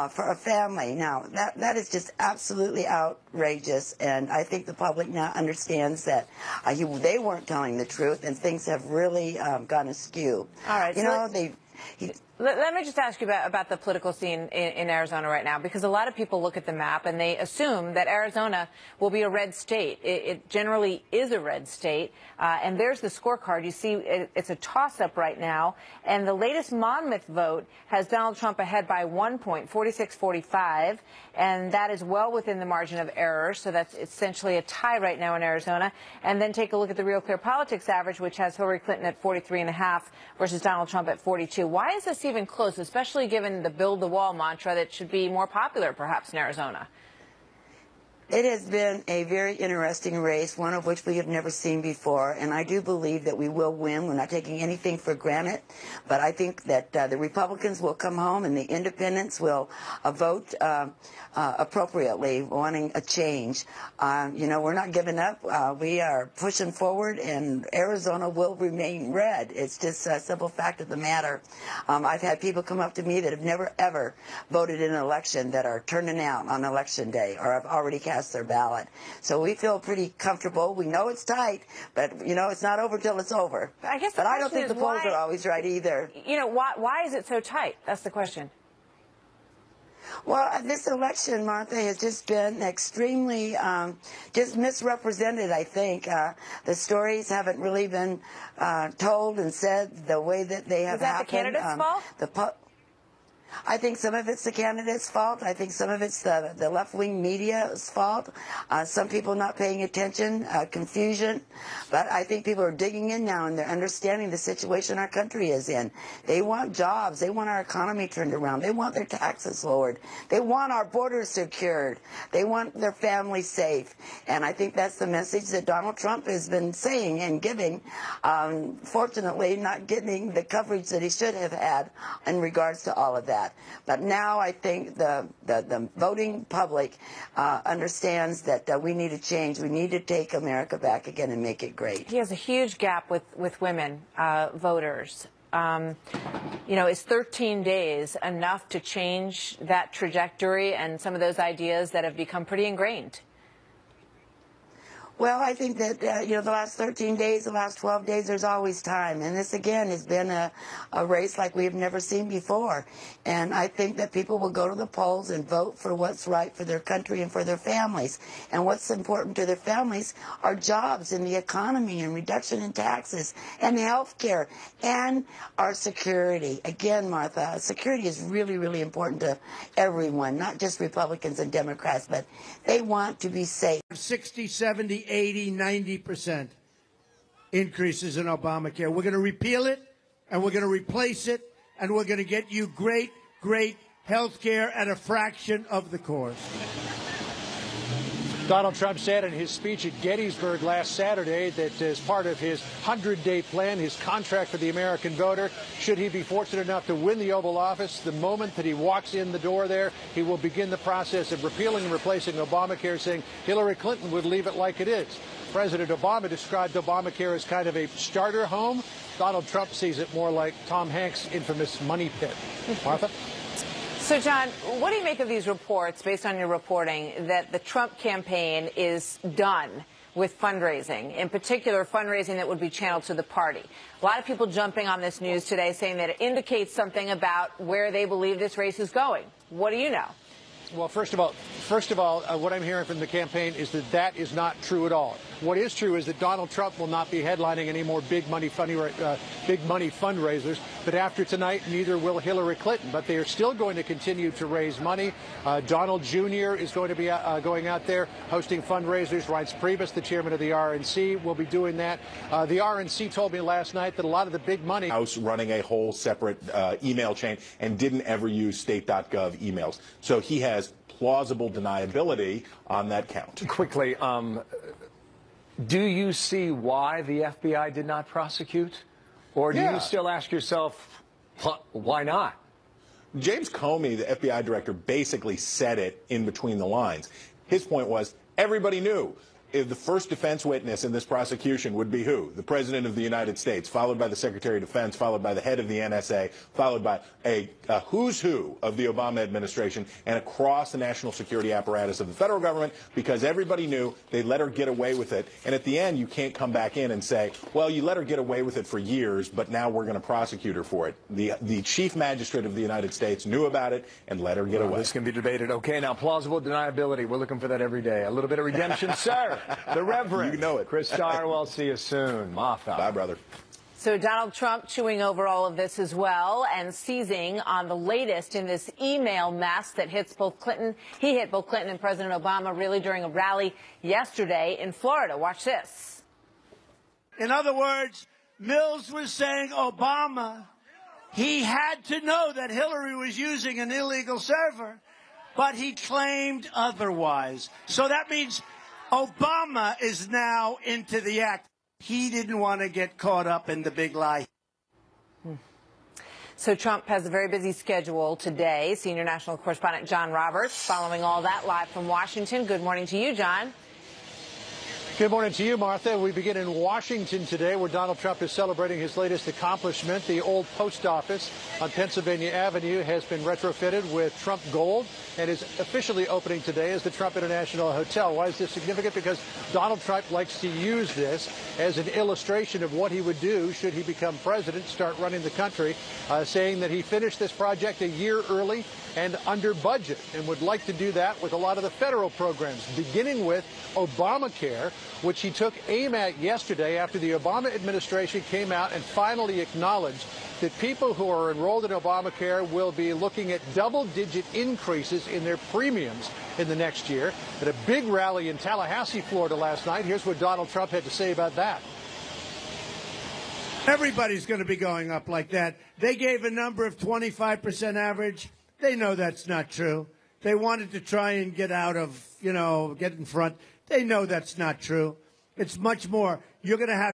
for a family. Now, that is just absolutely outrageous, and I think the public now understands that they weren't telling the truth, and things have really gone askew. All right. You know, let me just ask you about the political scene in Arizona right now, because a lot of people look at the map and they assume that Arizona will be a red state. It generally is a red state, and there's the scorecard. You see it's a toss-up right now, and the latest Monmouth vote has Donald Trump ahead by 1 point, 46-45, and that is well within the margin of error, so that's essentially a tie right now in Arizona. And then take a look at the Real Clear Politics average, which has Hillary Clinton at 43.5 versus Donald Trump at 42. Why is this even close, especially given the build the wall mantra that should be more popular perhaps in Arizona? It has been a very interesting race, one of which we have never seen before, and I do believe that we will win. We're not taking anything for granted, but I think that the Republicans will come home and the independents will vote appropriately, wanting a change. You know, we're not giving up. We are pushing forward, and Arizona will remain red. It's just a simple fact of the matter. I've had people come up to me that have never, ever voted in an election that are turning out on Election Day or have already cast their ballot. So we feel pretty comfortable. We know it's tight, but, you know, it's not over till it's over. I guess but I don't think the polls are always right either. You know, why is it so tight? That's the question. Well, this election, Martha, has just been extremely just misrepresented, I think. The stories haven't really been told and said the way that they have happened. Is that the candidate's fault? I think some of it's the candidate's fault. I think some of it's the left-wing media's fault. Some people not paying attention, confusion. But I think people are digging in now and they're understanding the situation our country is in. They want jobs. They want our economy turned around. They want their taxes lowered. They want our borders secured. They want their families safe. And I think that's the message that Donald Trump has been saying and giving. Fortunately, not getting the coverage that he should have had in regards to all of that. But now I think the voting public understands that we need to change. We need to take America back again and make it great. He has a huge gap with women voters. You know, is 13 days enough to change that trajectory and some of those ideas that have become pretty ingrained? Well, I think that, you know, the last 13 days, the last 12 days, there's always time. And this, again, has been a race like we've never seen before. And I think that people will go to the polls and vote for what's right for their country and for their families. And what's important to their families are jobs and the economy and reduction in taxes and health care and our security. Again, Martha, security is really, really important to everyone, not just Republicans and Democrats, but they want to be safe. 60, 70, 80, 90% increases in Obamacare. We're going to repeal it, and we're going to replace it, and we're going to get you great, great health care at a fraction of the cost. Donald Trump said in his speech at Gettysburg last Saturday that as part of his 100-day plan, his contract for the American voter, should he be fortunate enough to win the Oval Office, the moment that he walks in the door there, he will begin the process of repealing and replacing Obamacare, saying Hillary Clinton would leave it like it is. President Obama described Obamacare as kind of a starter home. Donald Trump sees it more like Tom Hanks' infamous money pit. Martha? So, John, what do you make of these reports, based on your reporting, that the Trump campaign is done with fundraising, in particular fundraising that would be channeled to the party? A lot of people jumping on this news today saying that it indicates something about where they believe this race is going. What do you know? Well, first of all, what I'm hearing from the campaign is that that is not true at all. What is true is that Donald Trump will not be headlining any more big money fundraisers. But after tonight, neither will Hillary Clinton. But they are still going to continue to raise money. Donald Jr. is going to be going out there hosting fundraisers. Reince Priebus, the chairman of the RNC, will be doing that. The RNC told me last night that a lot of the big money House running a whole separate email chain and didn't ever use state.gov emails. So he has plausible deniability on that count. Quickly, do you see why the FBI did not prosecute? Or do you still ask yourself, why not? James Comey, the FBI director, basically said it in between the lines. His point was, everybody knew. If the first defense witness in this prosecution would be who? The President of the United States, followed by the Secretary of Defense, followed by the head of the NSA, followed by a who's who of the Obama administration, and across the national security apparatus of the federal government, because everybody knew they let her get away with it. And at the end, you can't come back in and say, well, you let her get away with it for years, but now we're going to prosecute her for it. The chief magistrate of the United States knew about it and let her get away. This can be debated. Okay, now plausible deniability. We're looking for that every day. A little bit of redemption, sir. The Reverend. You know it. Chris Starwell, see you soon. Martha. Bye, brother. So Donald Trump chewing over all of this as well and seizing on the latest in this email mess that hits both Clinton. He hit both Clinton and President Obama really during a rally yesterday in Florida. Watch this. In other words, Mills was saying Obama, he had to know that Hillary was using an illegal server. but he claimed otherwise. So that means Obama is now into the act. He didn't want to get caught up in the big lie. So Trump has a very busy schedule today. Senior national correspondent John Roberts following all that live from Washington. Good morning to you, John. Good morning to you, Martha. We begin in Washington today, where Donald Trump is celebrating his latest accomplishment. The old post office on Pennsylvania Avenue has been retrofitted with Trump gold and is officially opening today as the Trump International Hotel. Why is this significant? Because Donald Trump likes to use this as an illustration of what he would do should he become president, start running the country, saying that he finished this project a year early and under budget, and would like to do that with a lot of the federal programs, beginning with Obamacare, which he took aim at yesterday after the Obama administration came out and finally acknowledged that people who are enrolled in Obamacare will be looking at double-digit increases in their premiums in the next year. At a big rally in Tallahassee, Florida last night, here's what Donald Trump had to say about that. Everybody's going to be going up like that. They gave a number of 25% average. They know that's not true. They wanted to try and get out of, get in front. They know that's not true. It's much more. You're going to have...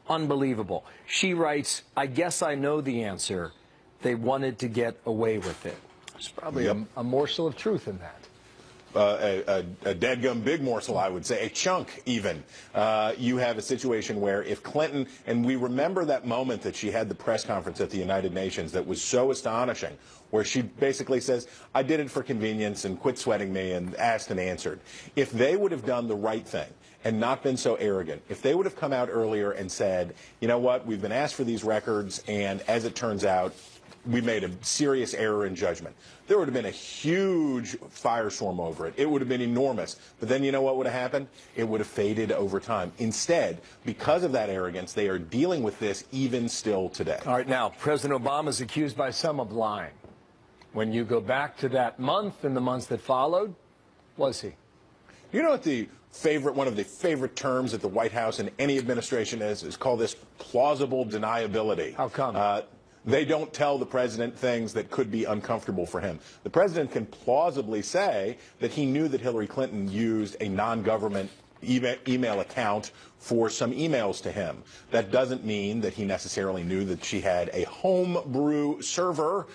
Unbelievable. She writes, I guess I know the answer. They wanted to get away with it. There's probably a morsel of truth in that. A dadgum big morsel, I would say, a chunk even. You have a situation where if Clinton, and we remember that moment that she had the press conference at the United Nations that was so astonishing, where she basically says, I did it for convenience and quit sweating me, and asked and answered. If they would have done the right thing and not been so arrogant, if they would have come out earlier and said, you know what, we've been asked for these records, and as it turns out, we made a serious error in judgment, there would have been a huge firestorm over it. It would have been enormous. But then you know what would have happened? It would have faded over time. Instead, because of that arrogance, they are dealing with this even still today. All right, now, President Obama is accused by some of lying. When you go back to that month and the months that followed, was he? You know what one of the favorite terms at the White House and any administration is called this plausible deniability. How come? They don't tell the president things that could be uncomfortable for him. The president can plausibly say that he knew that Hillary Clinton used a non-government email account for some emails to him. That doesn't mean that he necessarily knew that she had a homebrew server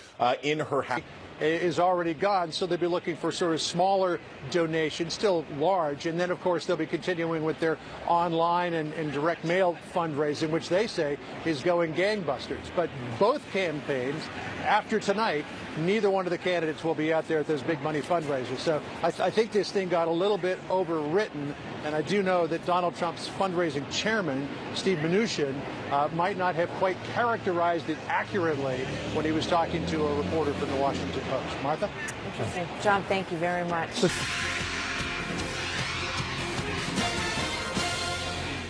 in her house. Is already gone, so they'll be looking for sort of smaller donations, still large, and then of course they'll be continuing with their online and direct mail fundraising, which they say is going gangbusters. But both campaigns, after tonight, neither one of the candidates will be out there at those big money fundraisers. So I think this thing got a little bit overwritten, and I do know that Donald Trump's fundraising chairman, Steve Mnuchin, might not have quite characterized it accurately when he was talking to a reporter from the Washington Post. Martha? Interesting. John, thank you very much.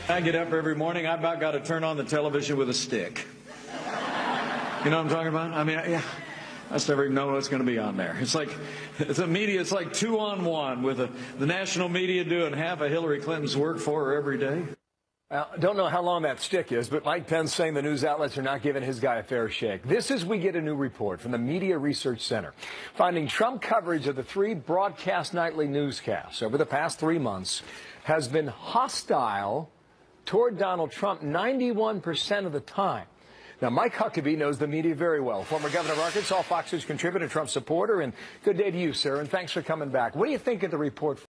I get up every morning, I about got to turn on the television with a stick. You know what I'm talking about? I mean, yeah. I just never even know what's going to be on there. It's like the media. It's like 2-on-1 with the national media doing half of Hillary Clinton's work for her every day. Don't know how long that stick is, but Mike Pence saying the news outlets are not giving his guy a fair shake. This is we get a new report from the Media Research Center, finding Trump coverage of the 3 broadcast nightly newscasts over the past 3 months has been hostile toward Donald Trump 91% of the time. Now, Mike Huckabee knows the media very well. Former governor of Arkansas, Fox News contributor, Trump supporter, and good day to you, sir, and thanks for coming back. What do you think of the report?